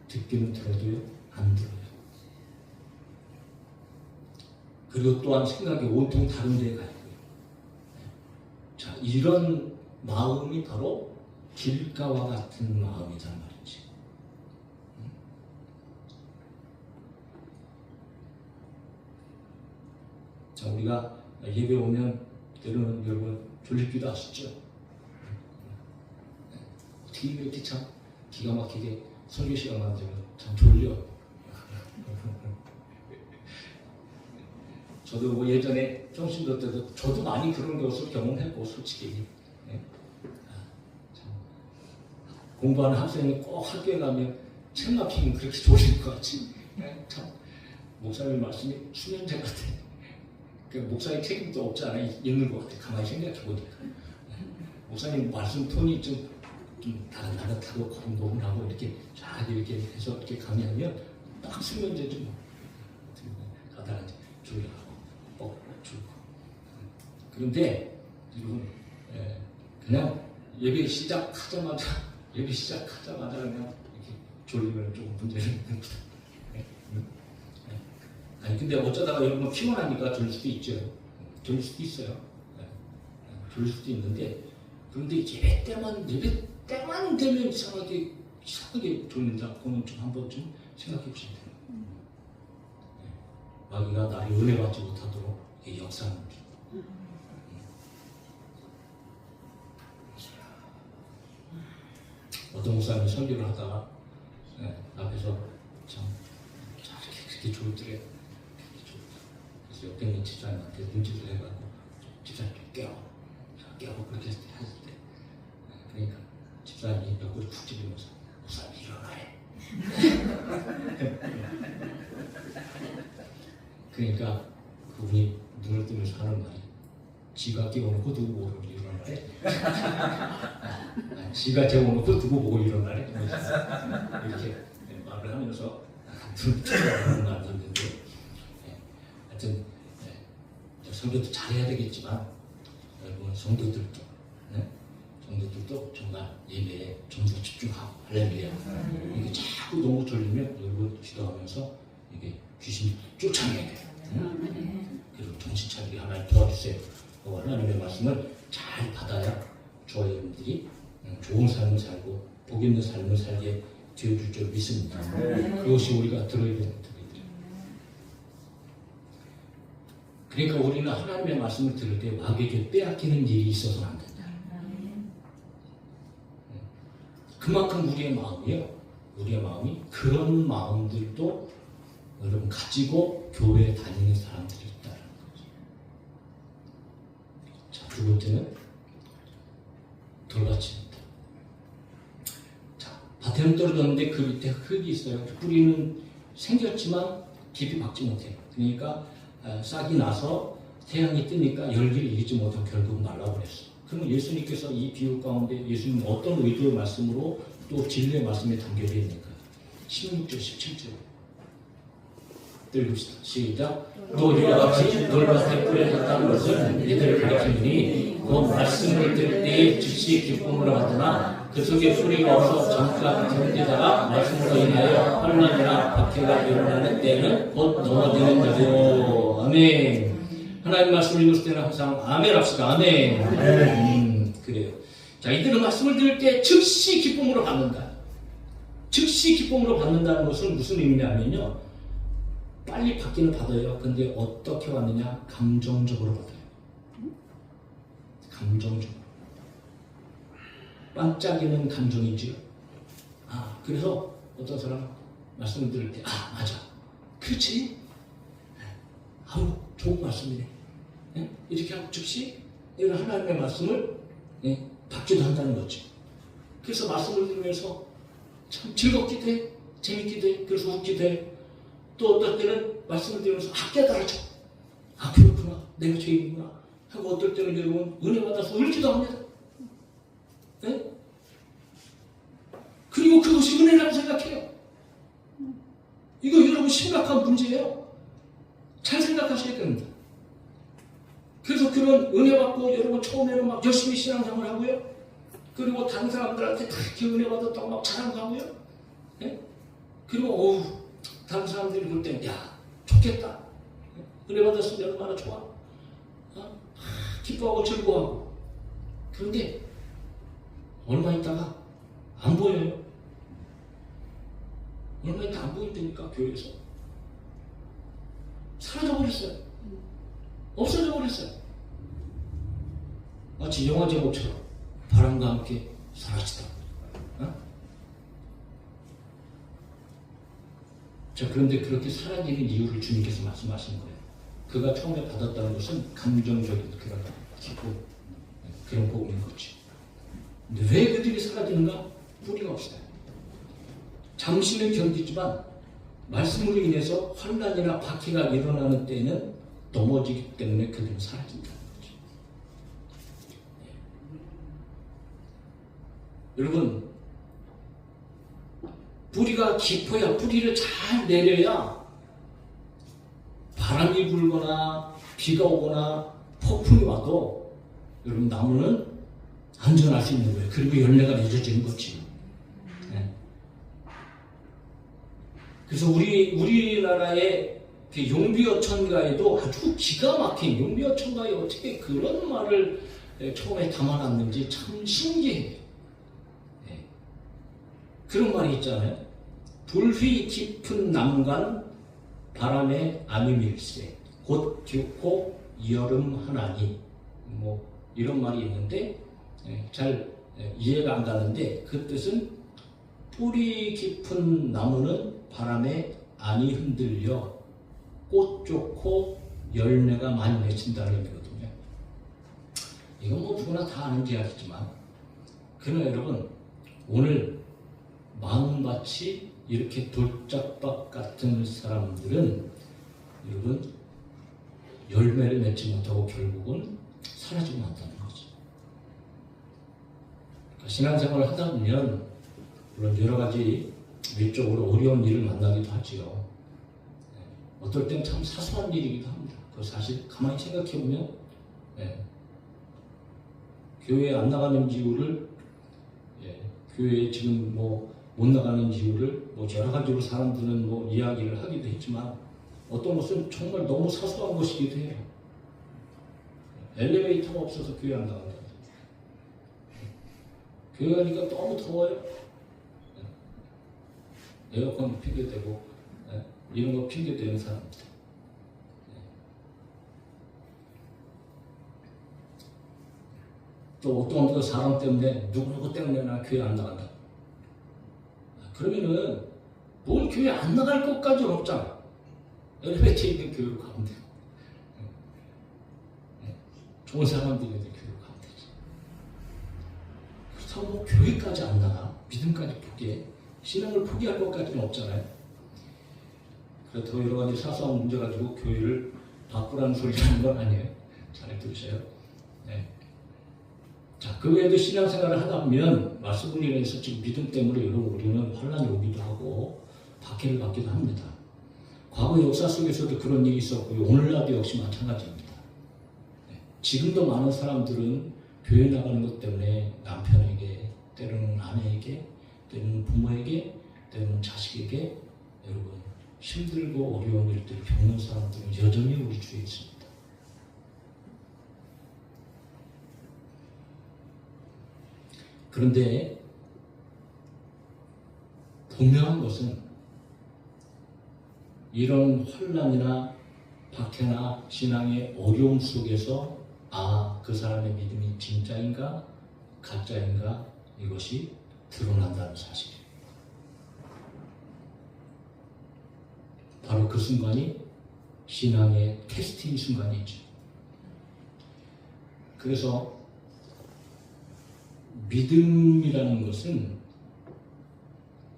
듣기는 들어도요 안 들어요. 그리고 또한 생각이 온통 다른 데에 가 있고요. 자, 이런 마음이 바로 길가와 같은 마음이란 말이지. 자, 우리가 예배 오면 때로는 여러분 졸리기도 하시죠? 어떻게 이렇게 참 기가 막히게 설교 시간만 되면 참 졸려. 저도 뭐 예전에 정신도 때도 저도 많이 그런 것을 경험했고 솔직히 공부하는 학생이 꼭 학교에 가면 책 막히면 그렇게 졸릴 것 같지. 참 목사님 말씀이 수면제 같아. 그 목사의 책임도 없지 않아 있는 것 같아. 가만히 생각해 보니까 목사님 말씀 톤이 좀 나긋나긋하고 공부하고 이렇게 쫙 이렇게 해서 이렇게 강의하면 딱 수면제 좀 가다가 졸려가고 뻑뻑 졸고. 그런데 여러분 그냥 예배 시작하자마자 그냥 이렇게 졸리면 좀 문제는 있는 겁니다. 아니 근데 어쩌다가 여러분 피곤하니까 졸릴 수도 있죠. 졸릴 수도 있어요. 졸릴 수도 있는데 그런데 예배 때만 되면 이상하게 졸린다. 그거는 좀 한번 좀 생각해 보시면 돼요. 마귀가 나를 은혜받지 못하도록 역사하는 거죠. 어떤 목사님이 설교를 하다가 앞에서 참 그렇게 졸더래. 그래서 옆에 있는 집사님한테 눈치를 해가지고 집사님 깨워 그렇게 했을 때 그러니까 집사님이 옆구리 푹 찌르면서 목사님 일어나래. 그러니까 그분이 눈을 뜨면서 하는 말이 지가 깨워놓고 누구 보고 일어나래? 지가 재워놓고 누구 보고 일어나래? 이렇게 말을 하면서 눈을 쳐다보는 거 아니었는데 하여튼 성교도 잘해야 되겠지만 여러분 성도들도 정말 예배에 좀 더 집중하고 할렐루야. 이게 자꾸 너무 졸리면 여러분 기도하면서 이게 귀신이 쫓아내야 돼요. 그리고 정신 차리게 하나님 도와주세요. 하나님의 말씀을 잘 받아야 저와 여러분들이 좋은 삶을 살고 복 있는 삶을 살게 되어줄 줄 믿습니다. 그것이 우리가 들어야 되는 뜻이에요. 그러니까 우리는 하나님의 말씀을 들을 때 마귀에게 빼앗기는 일이 있어서는 안 된다. 그만큼 우리의 마음이 그런 마음들도 여러분 가지고 교회에 다니는 사람들이 있다는 거죠. 자, 두 번째는 돌받침입니다. 자, 밭에는 떨어졌는데 그 밑에 흙이 있어요. 뿌리는 생겼지만 깊이 박지 못해요. 그러니까 싹이 나서 태양이 뜨니까 열기를 잃지 못하고 결국 말라버렸어. 그러면 예수님께서 이 비유 가운데 예수님 어떤 의도의 말씀으로 또 진리의 말씀에 담겨져 있는가? 16절, 17절. 읽읍시다. 시작. 또 이와 같이 돌밭에 뿌려졌다는 것은 이들을 가리키니 그 말씀을 들을 때에 즉시 기쁨을 하더나 그 속에 뿌리가 없어 잠깐 같은 데다가 말씀으로 인하여 환난이나 박해가 일어나는 때는 곧 넘어지는 자요. 아멘. 하나님 말씀을 읽을 때는 항상 아멘 합시다. 아멘. 그래요. 자, 이들은 말씀을 들을 때 즉시 기쁨으로 받는다. 즉시 기쁨으로 받는다는 것은 무슨 의미냐면요. 빨리 받기는 받아요. 근데 어떻게 받느냐? 감정적으로 받아요. 감정적으로. 반짝이는 감정이지요. 그래서 어떤 사람 말씀을 들을 때, 맞아. 그렇지? 아우, 좋은 말씀이네. 이렇게 하고 즉시 이런 하나님의 말씀을 받기도 한다는 거죠. 그래서 말씀을 들으면서 참 즐겁기도 해, 재밌기도 해, 그래서 웃기도 해. 또 어떨 때는 말씀을 들으면서 깨달아져. 그렇구나. 내가 죄인이구나. 하고 어떨 때는 여러분 은혜 받아서 울기도 합니다. 네? 그리고 그것이 은혜라고 생각해요. 이거 여러분 심각한 문제예요. 잘 생각하셔야 됩니다. 그래서 그런 은혜 받고 여러분 처음에는 막 열심히 신앙생활 하고요. 그리고 다른 사람들한테 특히 은혜 받았다고 막 자랑하고요. 네? 그리고 다른 사람들이 볼 때, 좋겠다. 은혜 받았으면 얼마나 좋아. 기뻐하고 즐거워하고. 그런데 얼마 있다가 안 보여요. 얼마 있다 안 보인다니까, 교회에서. 사라져버렸어요. 없어져버렸어요. 마치 영화 제목처럼 바람과 함께 사라지다. 자, 그런데 그렇게 사라지는 이유를 주님께서 말씀하신 거예요. 그가 처음에 받았다는 것은 감정적인 그런 기쁨, 그런 복음인 거지. 근데 왜 그들이 사라지는가? 뿌리가 없어요. 잠시는 견디지만 말씀으로 인해서 환난이나 박해가 일어나는 때에는 넘어지기 때문에 그들은 사라진다는 거죠. 여러분, 뿌리가 깊어야, 뿌리를 잘 내려야 바람이 불거나 비가 오거나 폭풍이 와도 여러분 나무는 안전할 수 있는 거예요. 그리고 열매가 맺어지는 거지. 네. 그래서 우리나라의 용비어천가에도 아주 기가 막힌, 용비어천가에 어떻게 그런 말을 처음에 담아놨는지 참 신기해요. 네. 그런 말이 있잖아요. 불휘 깊은 남간 바람에 안음일세 곧 기고 여름 하나니, 이런 말이 있는데 잘 이해가 안 가는데 그 뜻은 뿌리 깊은 나무는 바람에 안이 흔들려 꽃 좋고 열매가 많이 맺힌다는 의미거든요. 이건 누구나 다 아는 이야기지만, 그러나 여러분, 오늘 마음밭이 이렇게 돌짝밭 같은 사람들은 여러분 열매를 맺지 못하고 결국은 사라지고 만다는 거죠. 그러니까 신앙생활을 하다 보면 물론 여러 가지 외적으로 어려운 일을 만나기도 하지요. 어떨 땐 참 사소한 일이기도 합니다. 그 사실 가만히 생각해 보면 교회에 안 나가는 이유를 교회에 지금 못 나가는 이유를 여러 가지로 사람들은 이야기를 하기도 했지만 어떤 것은 정말 너무 사소한 것이기도 해요. 엘리베이터가 없어서 교회 안 나간다. 교회 가니까 너무 더워요. 에어컨 핑계대고 이런 거 핑계대는 사람들. 또 어떤 사람 때문에 누구 때문에 나 교회 안 나간다. 그러면은 뭘 교회 안 나갈 것까지는 없잖아. 엘리베이터에 있는 교회로 가면 돼. 좋은 사람들이 있는 교회로 가면 되지. 그렇다고 교회까지 안 나가, 믿음까지 포기해, 신앙을 포기할 것까지는 없잖아요. 그렇다고 여러 가지 사소한 문제 가지고 교회를 바꾸라는 소리를 하는 건 아니에요. 잘 들으세요. 자, 그 외에도 신앙생활을 하다 보면 말씀을 인해서 지금 믿음 때문에 여러분 우리는 환란이 오기도 하고 박해를 받기도 합니다. 과거 역사 속에서도 그런 일이 있었고요. 오늘날도 역시 마찬가지입니다. 네. 지금도 많은 사람들은 교회 나가는 것 때문에 남편에게, 때로는 아내에게, 때로는 부모에게, 때로는 자식에게 여러분 힘들고 어려운 일들을 겪는 사람들은 여전히 우리 주위에 있습니다. 그런데 분명한 것은 이런 환난이나 박해나 신앙의 어려움 속에서 그 사람의 믿음이 진짜인가 가짜인가 이것이 드러난다는 사실이에요. 바로 그 순간이 신앙의 테스트인 순간이죠. 그래서 믿음이라는 것은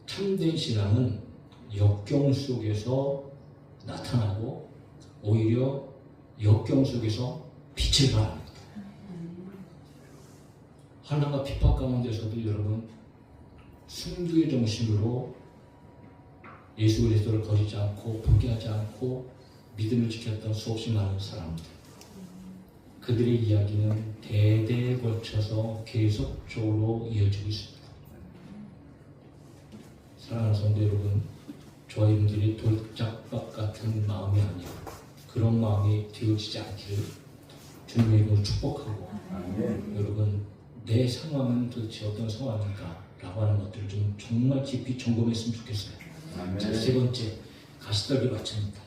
참된 신앙은 역경 속에서 나타나고 오히려 역경 속에서 빛을 발합니다. 환난과 핍박 가운데서도 여러분 순교의 정신으로 예수 그리스도를 버리지 않고 포기하지 않고 믿음을 지켰던 수없이 많은 사람들, 그들의 이야기는 대대에 걸쳐서 계속적으로 이어지고 있습니다. 사랑하는 성도 여러분, 저희들이 돌짝박 같은 마음이 아니고 그런 마음이 되어지지 않기를 주님의 이름으로 축복하고, 여러분 내 상황은 도대체 어떤 상황인가 라고 하는 것들을 좀 정말 깊이 점검했으면 좋겠어요. 자, 세 번째, 가시떨기 받칩니다.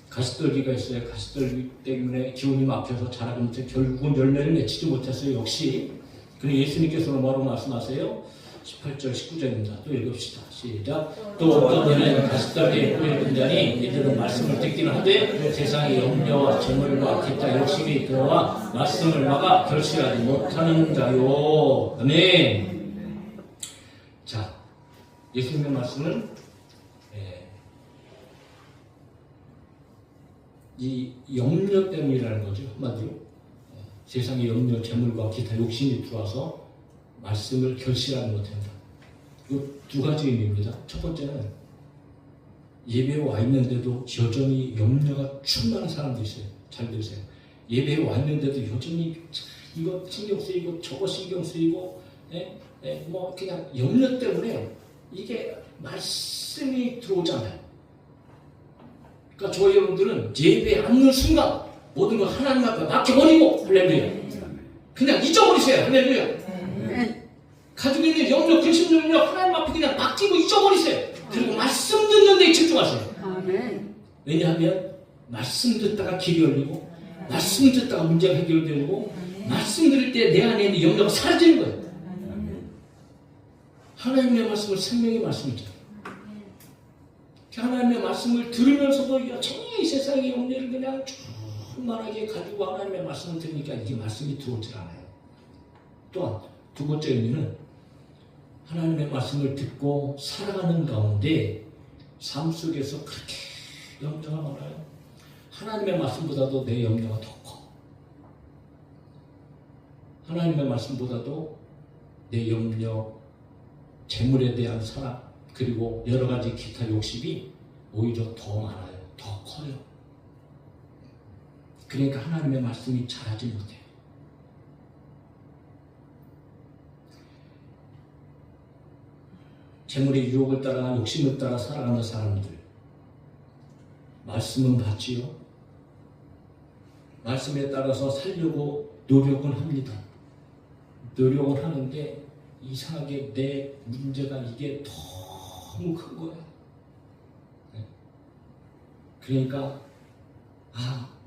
가시떨기가 있어요. 가시떨기 때문에 기운이 막혀서 자라지 못해 결국은 열매를 맺히지 못했어요. 역시. 그런데 예수님께서 뭐라고 말씀하세요? 18절 19절입니다. 또 읽읍시다. 시작. 또 어떤 이는 가시떨기에 뿌려진 자니 이들은 말씀을 듣기는 하되 세상의 염려와 재물과 기타 욕심이 들어와 말씀을 막아 결실하지 못하는 자요. 아멘. 자, 예수님의 말씀은 이 염려 때문이라는 거죠. 한마디로 세상의 염려, 재물과 기타 욕심이 들어와서 말씀을 결실하지 못한다. 이 두 가지 의미입니다. 첫 번째는 예배에 와 있는데도 여전히 염려가 충만한 사람도 있어요. 잘 들으세요. 예배에 와 있는데도 여전히 이거 신경 쓰이고 저거 신경 쓰이고 뭐 그냥 염려 때문에 이게 말씀이 들어오잖아요. 그러니까 저희 여러분들은 예배에 앉는 순간 모든 걸 하나님 앞에 맡겨버리고 할렐루야. 그냥 잊어버리세요. 할렐루야. 가지고 있는 염려, 근심, 염려 하나님 앞에 그냥 맡기고 잊어버리세요. 그리고 말씀 듣는 데 집중하세요. 왜냐하면 말씀 듣다가 길이 열리고 말씀 듣다가 문제가 해결되고 말씀 들을 때 내 안에 있는 염려가 사라지는 거예요. 하나님의 말씀을 생명의 말씀이죠. 하나님의 말씀을 들으면서도 여전히 이 세상의 염려를 그냥 충만하게 가지고 하나님의 말씀을 들으니까 이게 말씀이 들어오질 않아요. 또한 두 번째 의미는 하나님의 말씀을 듣고 살아가는 가운데 삶 속에서 그렇게 염려가 많아요. 하나님의 말씀보다도 내 염려가 더 커. 하나님의 말씀보다도 내 염려, 재물에 대한 사랑, 그리고 여러 가지 기타 욕심이 오히려 더 많아요. 더 커요. 그러니까 하나님의 말씀이 자라지 못해요. 재물의 유혹을 따라 욕심을 따라 살아가는 사람들, 말씀은 받지요. 말씀에 따라서 살려고 노력은 합니다. 노력은 하는데 이상하게 내 문제가 이게 너무 큰 거예요. 그러니까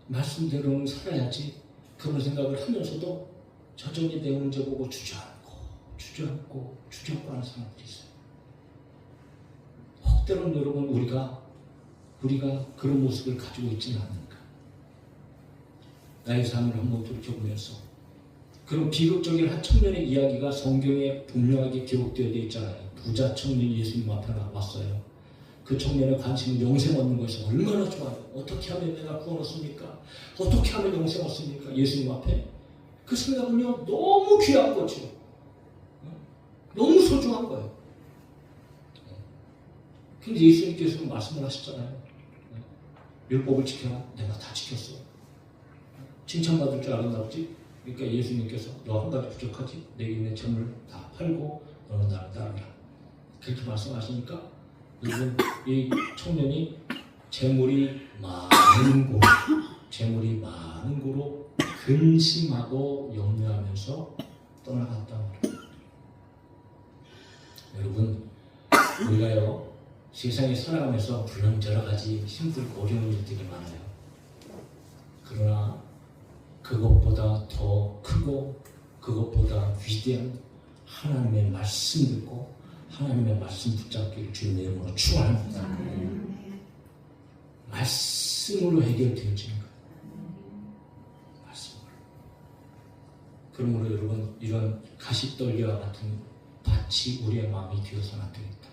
말씀대로는 살아야지 그런 생각을 하면서도 여전히 내 문제 보고 주저앉고 하는 사람들이 있어요. 때로는 여러분 우리가 그런 모습을 가지고 있지는 않는가. 나의 삶을 한번 돌이켜보면서 그런 비극적인 한 청년의 이야기가 성경에 분명하게 기록되어 있잖아요. 부자 청년이 예수님 앞에 왔어요. 그 청년의 관심은 영생 얻는 것이 얼마나 좋아요. 어떻게 하면 내가 구원 얻습니까? 어떻게 하면 영생 얻습니까? 예수님 앞에 그 생각은요 너무 귀한 거죠. 너무 소중한 거예요. 근데 예수님께서 말씀을 하셨잖아요. 율법을 지켜라. 내가 다 지켰어. 칭찬받을 줄 알았나 보지. 그러니까 예수님께서 너 한 가지 부족하지? 내게 있는 재물 다 팔고 너는 나를 따르라. 그렇게 말씀하시니까 여러분 이 청년이 재물이 많은 고로 근심하고 염려하면서 떠나갔다 말이에요. 여러분 우리가요 세상에 살아가면서 물론 여러 가지 힘들고 어려운 일들이 많아요. 그러나 그것보다 더 크고 그것보다 위대한 하나님의 말씀 듣고 하나님의 말씀 붙잡기를 주님의 이름으로 축원합니다. 말씀으로 해결되어지는 거예요. 말씀으로. 그러므로 여러분 이런 가시떨기와 같은 밭이 우리의 마음이 되어서는 안 되겠다.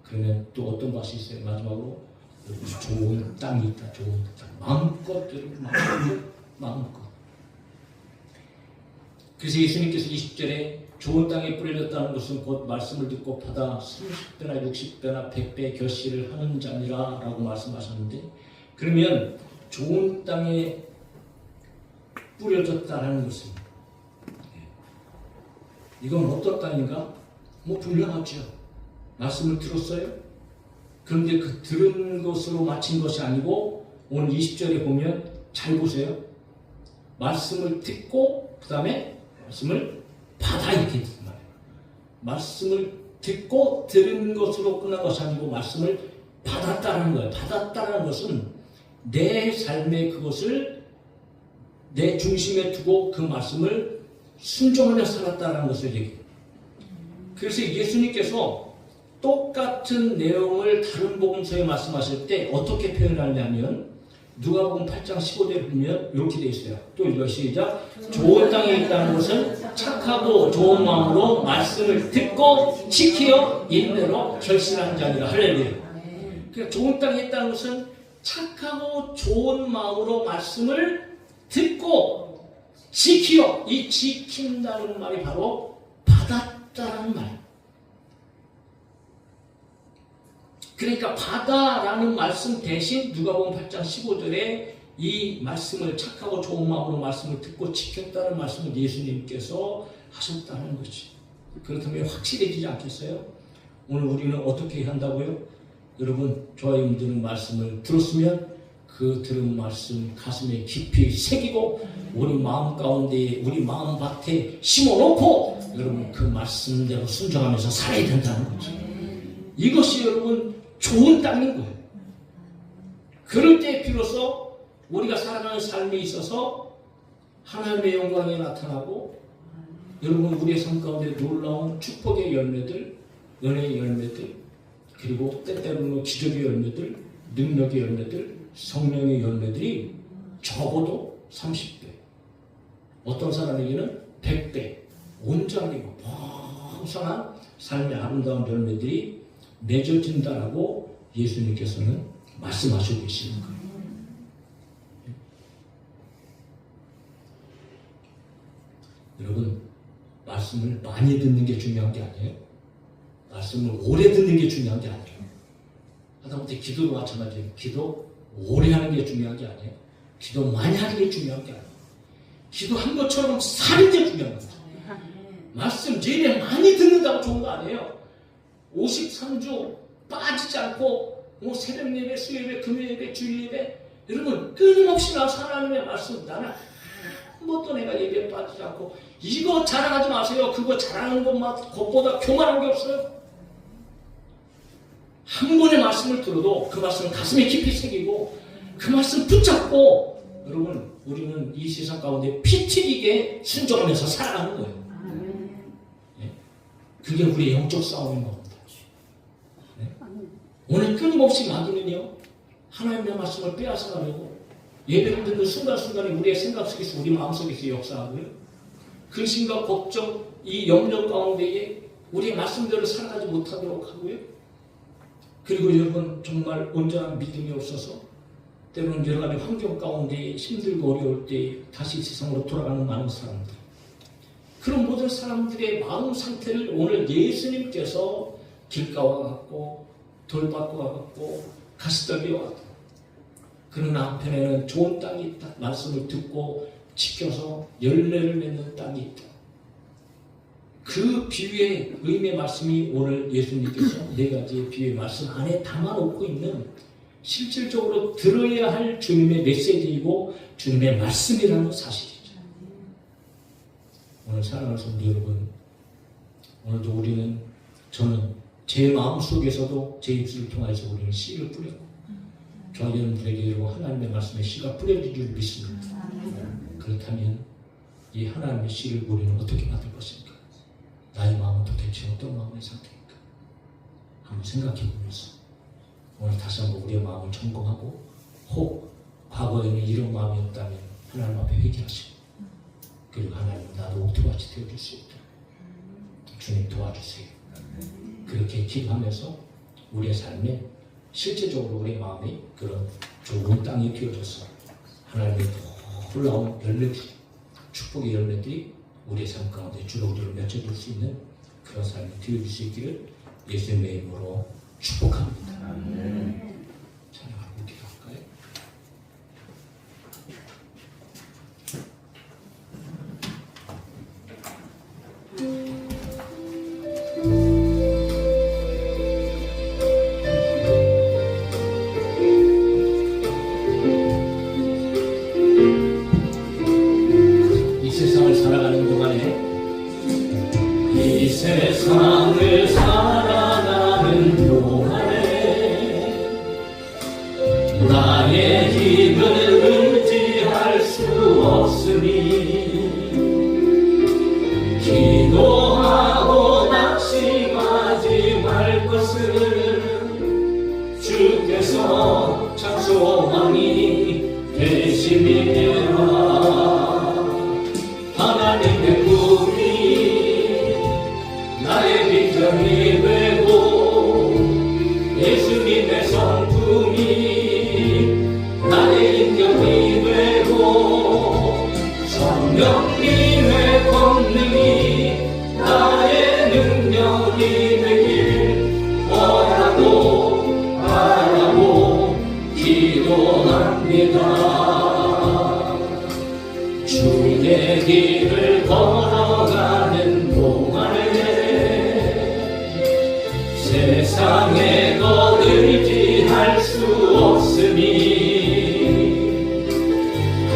그러면 또 어떤 밭이 있어요? 마지막으로 좋은 땅이 있다. 좋은 땅. 마음껏 여러분 마음껏. 그래서 예수님께서 20절에 좋은 땅에 뿌려졌다는 것은 곧 말씀을 듣고 받아 30배나 60배나 100배 결실을 하는 자니라 라고 말씀하셨는데 그러면 좋은 땅에 뿌려졌다는 것은 이건 어떤 땅인가? 뭐 분명하죠. 말씀을 들었어요. 그런데 그 들은 것으로 마친 것이 아니고 오늘 20절에 보면 잘 보세요. 말씀을 듣고 그 다음에 말씀을 받아 이렇게 듣는 말이에요. 말씀을 듣고 들은 것으로 끝난 것이 아니고 말씀을 받았다는 거예요. 받았다는 것은 내 삶에 그것을 내 중심에 두고 그 말씀을 순종하며 살았다는 것을 얘기해요. 그래서 예수님께서 똑같은 내용을 다른 복음서에 말씀하실 때 어떻게 표현하냐면 누가복음 8장 15절에 보면 이렇게 되어 있어요. 또 읽어 시작. 좋은 땅에 있다는 것은 착하고 좋은 마음으로 말씀을 듣고 지키어 인내로 결실하는 자니라. 할렐루야. 그러니까 좋은 땅에 있다는 것은 착하고 좋은 마음으로 말씀을 듣고 지키어. 이 지킨다는 말이 바로 받았다는 말. 그러니까 받아라는 말씀 대신 누가복음 8장 15절에 이 말씀을 착하고 좋은 마음으로 말씀을 듣고 지켰다는 말씀을 예수님께서 하셨다는 거지. 그렇다면 확실해지지 않겠어요? 오늘 우리는 어떻게 한다고요? 여러분 저와 여러분들은 말씀을 들었으면 그 들은 말씀 가슴에 깊이 새기고 우리 마음 가운데 우리 마음 밭에 심어놓고 여러분 그 말씀대로 순종하면서 살아야 된다는 거죠. 이것이 여러분 좋은 땅인 거예요. 그럴 때 비로소 우리가 살아가는 삶에 있어서 하나님의 영광이 나타나고 여러분 우리의 삶 가운데 놀라운 축복의 열매들, 은혜의 열매들, 그리고 때때로는 기적의 열매들, 능력의 열매들, 성령의 열매들이 적어도 30배, 어떤 사람에게는 100배, 온전하고 풍성한 삶의 아름다운 열매들이 맺어진다라고 예수님께서는 말씀하시고 계시는 거예요. 여러분, 말씀을 많이 듣는 게 중요한 게 아니에요. 말씀을 오래 듣는 게 중요한 게 아니에요. 하다못해 기도도 마찬가지예요. 기도 오래 하는 게 중요한 게 아니에요. 기도 많이 하는 게 중요한 게 아니에요. 기도한 것처럼 사는 게 중요한 거죠. 말씀 제일 많이 듣는다고 좋은 거 아니에요. 53주 빠지지 않고 새벽 예배, 수요예배, 금요예배, 주일예배 여러분 끊임없이 나와서 하나님의 말씀 나는 한 번도 내가 예배에 빠지지 않고 이거 자랑하지 마세요. 그거 자랑하는 것보다 교만한 게 없어요. 한 번의 말씀을 들어도 그 말씀을 가슴에 깊이 새기고 그 말씀 붙잡고 여러분 우리는 이 세상 가운데 피 튀기게 순종하면서 살아가는 거예요. 그게 우리의 영적 싸움인 겁니다. 오늘 끊임없이 마귀는요 하나님의 말씀을 빼앗아가려고 예배를 듣는 순간순간에 우리의 생각 속에서 우리 마음속에서 역사하고요 근심과 걱정 이 염려 가운데에 우리의 말씀대로 살아가지 못하도록 하고요 그리고 여러분 정말 온전한 믿음이 없어서 때로는 여러 가지 환경 가운데 힘들고 어려울 때 다시 세상으로 돌아가는 많은 사람들, 그런 모든 사람들의 마음 상태를 오늘 예수님께서 길가와 같고 돌밭과 같고 가시더기와 같고, 그러나 한편에는 좋은 땅이 있다, 말씀을 듣고 지켜서 열매를 맺는 땅이 있다. 그 비유의 의미의 말씀이 오늘 예수님께서 네 가지의 비유의 말씀 안에 담아놓고 있는, 실질적으로 들어야 할 주님의 메시지이고 주님의 말씀이라는 사실이죠. 오늘 사랑하는 성도 여러분, 오늘도 우리는, 저는 제 마음 속에서도 제 입술을 통해서 우리는 씨를 뿌리고 저와 여러분들에게로 하나님의 말씀의 씨가 뿌려질 줄 믿습니다. 그렇다면 이 하나님의 씨를 우리는 어떻게 받을 것인가? 나의 마음은 도대체 어떤 마음의 상태인가? 한번 생각해 보면서 오늘 다시 한번 우리의 마음을 점검하고, 혹 과거에는 이런 마음이었다면 하나님 앞에 회개하시고, 그리고 하나님, 나도 옥토같이 되어줄 수 있다, 주님 도와주세요. 그렇게 기도하면서 우리의 삶에 실제적으로 우리의 마음이 그런 좋은 땅이 되어져서 하나님의 놀라운 열매들, 축복의 열매들이 우리의 삶 가운데 주렁주렁 맺혀질 수 있는 그런 삶이 되어질 수 있기를 예수님의 이름으로 축복합니다. 찬양하고 기도할까요? 이 세상을 살아가는 동안에, 이 세상을 살아가는 동안에 나의 힘을 의지할 수 없으니 기도하고 낙심하지 말 것을 주께서 참 소망이 되심이라. 하나님의 꿈이 나의 비전이 되고 예수님의 성품이 나의 인격이 되고 성령님의 권능이 나의 능력이 되길 원하고 바라고 기도합니다. 주의 길을 걸어가는 동안에 세상에 더 의지할 수 없으니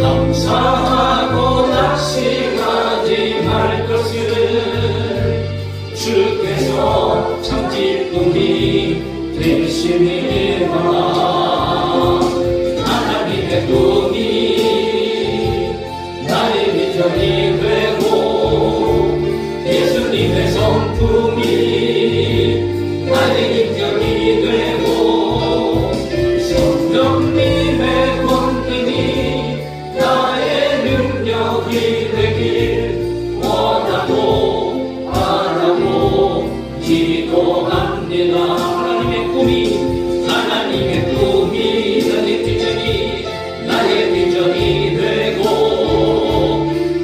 감사하고 낙심하지 말 것을 주께서 참 기쁨이 되심이라. 하나님의 꿈이 나의 비전이 되고 예수님의 성품이 나의 인격이 되고 성령님의 권능이 나의 능력이 되길 원하고 바라고 기도합니다. 하나님의 꿈이 나의 비전이 되고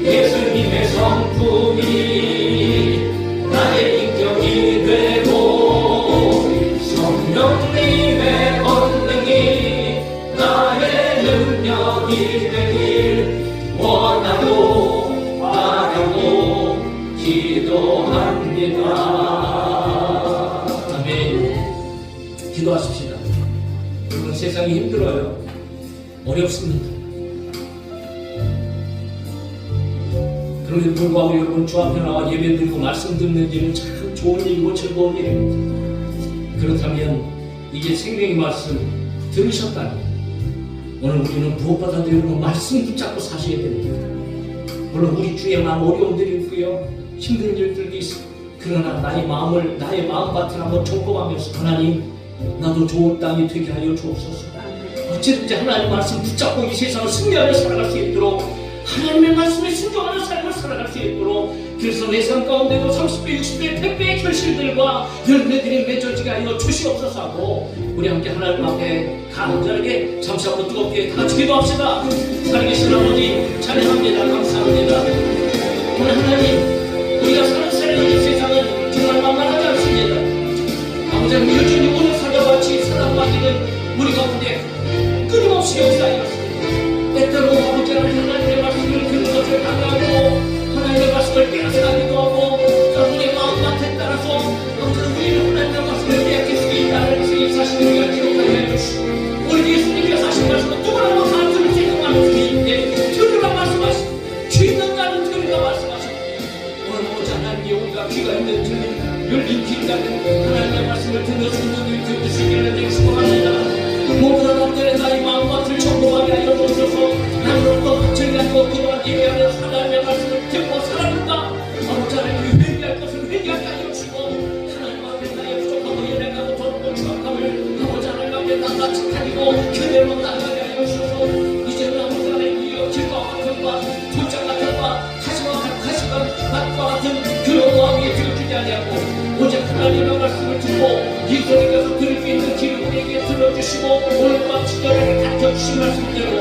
예수님의 성품이 나의 인격이 되고 성령님의 권능이 나의 능력이 되길 원하고 바라고 기도합니다. 아멘. 기도하십시다. 여러분, 세상이 힘들어요. 어렵습니다. 그럼에도 불구하고 여러분 주 앞에 나와 예배드리고 말씀 듣는 일은 참 좋은 일이고 즐거운 일입니다. 그렇다면 이제 생명의 말씀 들으셨다면 오늘 우리는 무엇보다도 여러분 말씀 붙잡고 사셔야 됩니다. 물론 우리 주의 마음 어려움들이 있고요, 힘든 일들도 있어. 그러나 나의 마음밭을 한번 점검하면서 하나님, 나도 좋은 땅이 되게 하여 주옵소서. 어찌든지 하나님의 말씀 붙잡고 이 세상을 승리하며 살아갈 수 있도록, 하나님의 말씀에 순종하는 삶을 살아갈 수 있도록 그래서 내 삶 가운데도 30배, 60배, 100배의 결실들과 열매들이 맺어지게 하여 주시옵소서 하고 우리 함께 하나님 앞에 간절하게 잠시 한번 뜨겁게 다 같이 기도합시다. 살아계신 아버지 찬양합니다. 감사합니다. 오늘 하나님 우리가 사는 이 세상은 정말 만만하지 않습니다. 아버지 하나님 여전히 오늘 사자같이 사랑받기는 우리 가운데 끊임없이 역사하였습니다. 때때로 아버지 하나님의 말씀을 듣는 것을 당하고 하나님의 말씀을 빼앗아가기도 하고 우리의 마음밭에 따라서 우리는 하나님의 말씀을 빼앗길 수 있다는 이 사실을 우리가 기록하여 주시고 우리 예수님께서 하신 말씀은 누구라도 다 들을 수 있는 말씀인데 들으라 말씀하시고 귀 있는 자는 들으라 말씀하시고 오늘 오지 하나님께 우리가 귀가 있는 들린 열린 귀 같은 하나님의 말씀을 듣는 성도들이 들으시기를 내가 축복합니다. 모두가 남들의 나의 마음밭을 정복하게 하여 주셔서 나로부터 저희 가지고 그동안 예배하는 하나님의 말씀을 듣고 살아본다. 아버지 하나님 회개할 것을 회개하게 하여 주시고 하나님 앞에 나의 부족하고 연약하고 더럽고 추악함을 아버지 하나님 앞에 낱낱이 가지고 그대로 나가게 하여 주셔서 이제는 아버지 하나님 길과 같은 바 돌장 같은 바 가시와 밭과 같은 그런 마음이 들어주지 아니하고 오직 하나님의 말씀을 듣고 예수님께서 들을 수 있는 길을 우리에게 들어주시고 오늘 밤 친절하게 닥쳐주신 말씀대로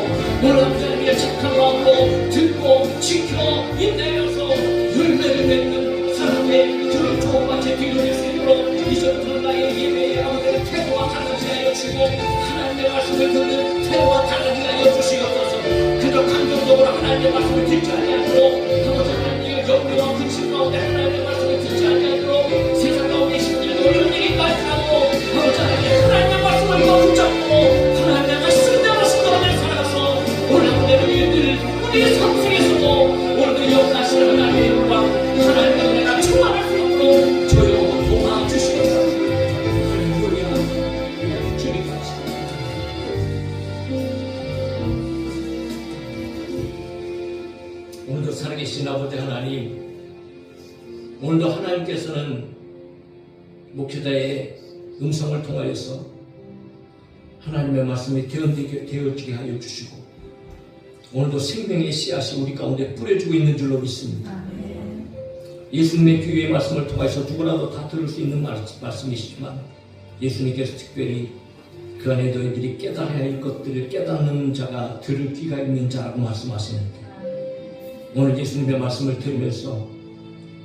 오늘 하나님의 착한 마음으로 듣고 지켜 인내여서 열매를 맺는 사람의 그런 좋은 밭에 기울일 수 있도록 이제부터 나의 예배의 아무데는 태도와 달라지게 하여 주시고 하나님의 말씀을 듣는 태도와 달라지게 하여 주시옵소서. 그저 감정적으로 하나님의 말씀을 듣지 아니하도록 아버지 하나님의 염려와 근심 가운데 하나님의 말씀을 듣지 아니하도록 세상 가운데 힘들고 이런 일이 발생하고 아버지 하나님의 말씀을 더 붙잡고 하나님의 말씀대로 순종하며 살아가서 오늘 하나님의 우리의 삶 속에서도 오늘도 역사하시는 하나님의 영광 하나님의 은혜가 충만할 수 있도록 조용히 도와주시옵소서. 할렐루야. 주님 감사합니다. 오늘도 살아계신 아버지 하나님, 오늘도 하나님께서는 목회자의 음성을 통하여서 하나님의 말씀이 되어지게 하여 주시고 오늘도 생명의 씨앗이 우리 가운데 뿌려주고 있는 줄로 믿습니다. 예수님의 교회의 말씀을 통해서 누구라도 다 들을 수 있는 말씀이시지만 예수님께서 특별히 그 안에 너희들이 깨달아야 할 것들을 깨닫는 자가 들을 귀가 있는 자라고 말씀하시는데 오늘 예수님의 말씀을 들으면서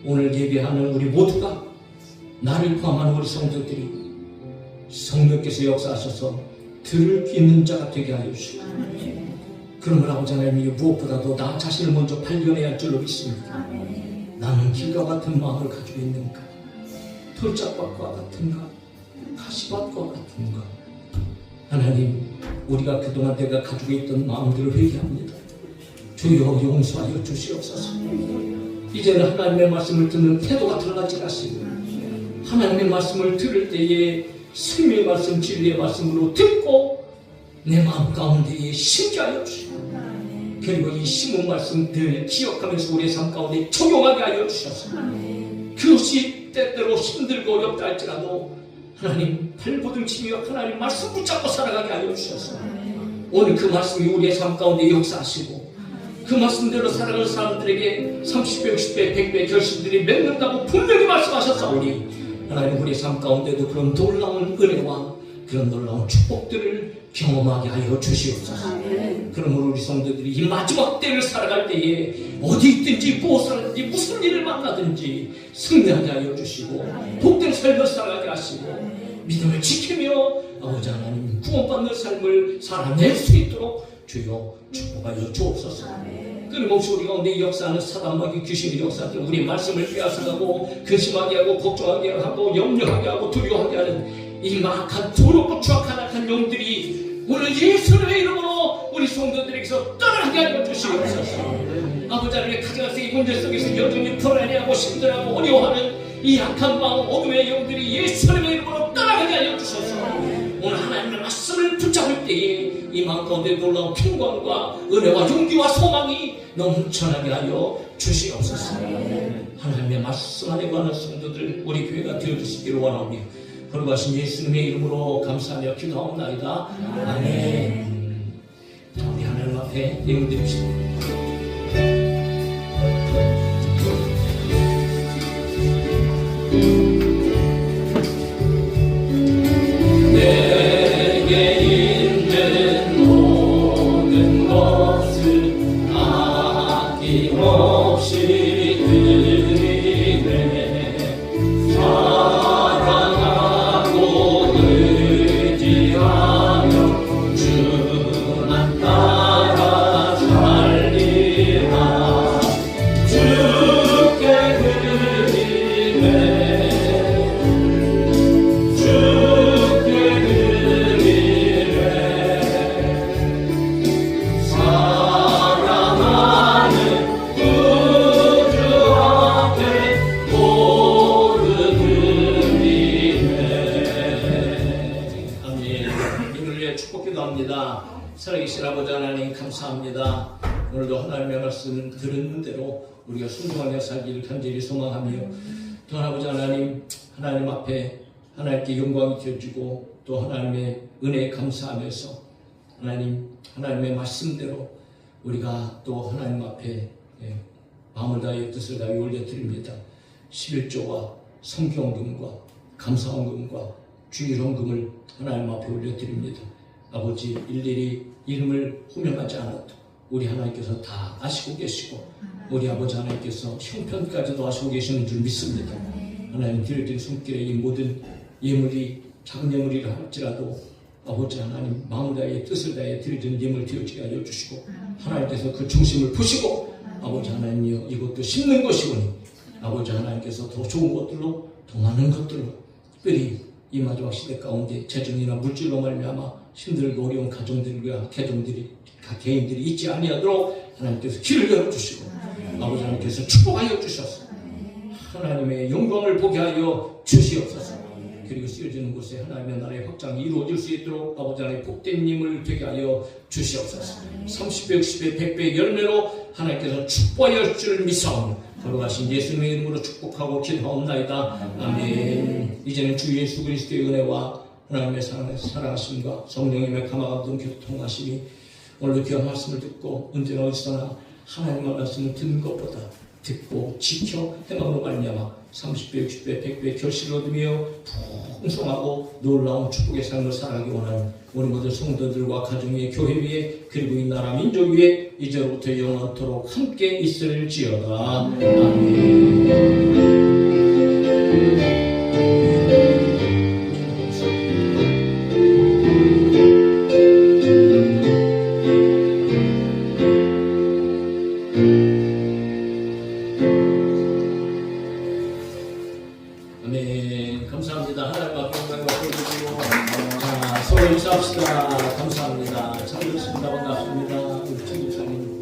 오늘 예배하는 우리 모두가 나를 포함한 우리 성도들이 성령께서 역사하셔서 들을 귀 있는 자가 되게 하여 주시고 그러므로 아버지 하나님 무엇보다도 나 자신을 먼저 발견해야 할 줄로 믿습니다. 나는 길과 같은 마음을 가지고 있는가? 돌짝밭과 같은가? 가시밭과 같은가? 하나님 우리가 그동안 내가 가지고 있던 마음들을 회개합니다. 주여 용서하여 주시옵소서. 이제는 하나님의 말씀을 듣는 태도가 달라지게 하시고 하나님의 말씀을 들을 때에 생명의 말씀, 진리의 말씀으로 듣고 내 마음 가운데에 심게 하여 주시고 그리고 이 심은 말씀들 기억하면서 우리의 삶 가운데 적용하게 하여 주셔서 그것이 때때로 힘들고 어렵다 할지라도 하나님 발버둥치며 하나님 말씀 붙잡고 살아가게 하여 주셔서 오늘 그 말씀이 우리의 삶 가운데 역사하시고 그 말씀대로 살아가는 사람들에게 30배, 60배, 100배 결실들이 맺는다고 분명히 말씀하셨사오니 하나님 우리의 삶 가운데도 그런 놀라운 은혜와 그런 놀라운 축복들을 경험하게 하여 주시옵소서. 그러므로 우리 성도들이 이 마지막 때를 살아갈 때에 어디 있든지 무엇을 하든지 무슨 일을 만나든지 승리하게 하여 주시고 복된 삶을 살아가게 하시고 믿음을 지키며 아버지 하나님 구원받는 삶을 살아낼 수 있도록 주여 축복하여 주옵소서. 끊임없이 우리 가운데 역사하는 사단마귀 귀신의 역사들 우리 말씀을 빼앗아가고 근심하게 하고 걱정하게 하고 염려하게 하고 두려워하게 하는 이 막한 더럽고 추악한 악한 영들이 오늘 예수님의 이름으로 우리 성도들에게서 떠나게 하여 주시옵소서. 아버지 하나님의 가정에서 이 문제 속에서 여전히 불안해하고 힘들어하고 어려워하는 이 악한 마음 어둠의 영들이 예수님의 이름으로 떠나게 하여 주셔서 오늘 하나님의 말씀을 붙잡을 때에 이 마음 가운데 놀라운 평강과 은혜와 용기와 소망이 넘쳐나게 하여 주시옵소서. 하나님의 말씀 안에 관한 성도들 우리 교회가 되어주시기를 원하오며 거룩하신 예수님의 이름으로 감사하며 기도하옵나이다. 아멘. 우리 하나님 앞에 예물드립시다. 내게 있는 모든 것을 아낌없이 드리네. 사랑하고 의지하며 주만 따라 살리라. 주께 드리네. 주께 드리네. 사랑하는 구주 앞에 모두 드리네. 아멘. 이를 위해 축복기도 합니다. 살아계신 아버지 하나님 감사합니다. 오늘도 하나님의 말씀을 들은 대로 우리가 순종하며 살기를 간절히 소망하며, 또 아버지 하나님, 하나님 앞에 하나님께 영광이 되어지고 또 하나님의 은혜에 감사하면서 하나님의 말씀대로 우리가 또 하나님 앞에 마음을 다하여 뜻을 다하여 올려드립니다. 11조와 성경금과 감사원금과 주일원금을 하나님 앞에 올려드립니다. 아버지, 일일이 이름을 호명하지 않아도 우리 하나님께서 다 아시고 계시고 우리 아버지 하나님께서 형편까지도 아시고 계시는 줄 믿습니다. 하나님 드려진 손길에 이 모든 예물이 작은 예물이라 할지라도 아버지 하나님 마음을 다해 뜻을 다해 드려진 예물 되어지게 하여 주시고, 하나님께서 그 중심을 보시고 아버지 하나님이여 이것도 심는 것이오니 아버지 하나님께서 더 좋은 것들로 더 많은 것들로 특별히 이 마지막 시대 가운데 재정이나 물질로 말미암아 힘들고 어려운 가정들과 개인들이 있지 아니하도록 하나님께서 길을 열어주시고 아버지 하나님께서 축복하여 주셔서 하나님의 영광을 보게 하여 주시옵소서. 그리고 쓰여지는 곳에 하나님의 나라의 확장이 이루어질 수 있도록 아버지 하나님의 복된 님을 되게 하여 주시옵소서. 30배, 60배, 100배 열매로 하나님께서 축복하여 주를 믿사오니 걸어가신 예수님의 이름으로 축복하고 기도하옵나이다. 아멘. 이제는 주 예수 그리스도의 은혜와 하나님의 사랑하심과 성령님의 감화감동 교통하심이 오늘도 귀한 말씀을 듣고 언제나 어디서나 하나님의 말씀을 듣는 것보다 듣고 지켜 행함으로 말미암아 30배, 60배, 100배 결실을 얻으며 풍성하고 놀라운 축복의 삶을 살아가기 원하는 우리 모든 성도들과 가정 위에, 교회 위에, 그리고 이 나라 민족 위에 이제로부터 영원토록 함께 있을지어다. 아멘. 아멘. 감사합니다. 하나님 앞에 영광을 돌리고 서로 인사합시다. 감사합니다. 잘 들었습니다. 반갑습니다. 우리 천집사님.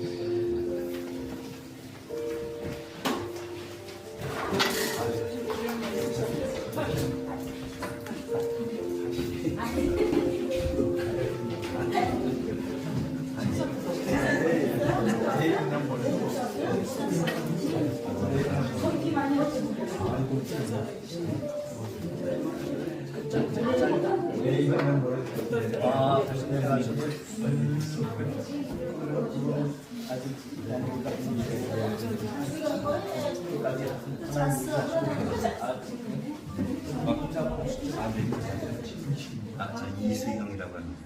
저 이수형이라고 합니다.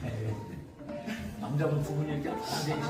남자분 두 분이 이렇게 안 계시니까.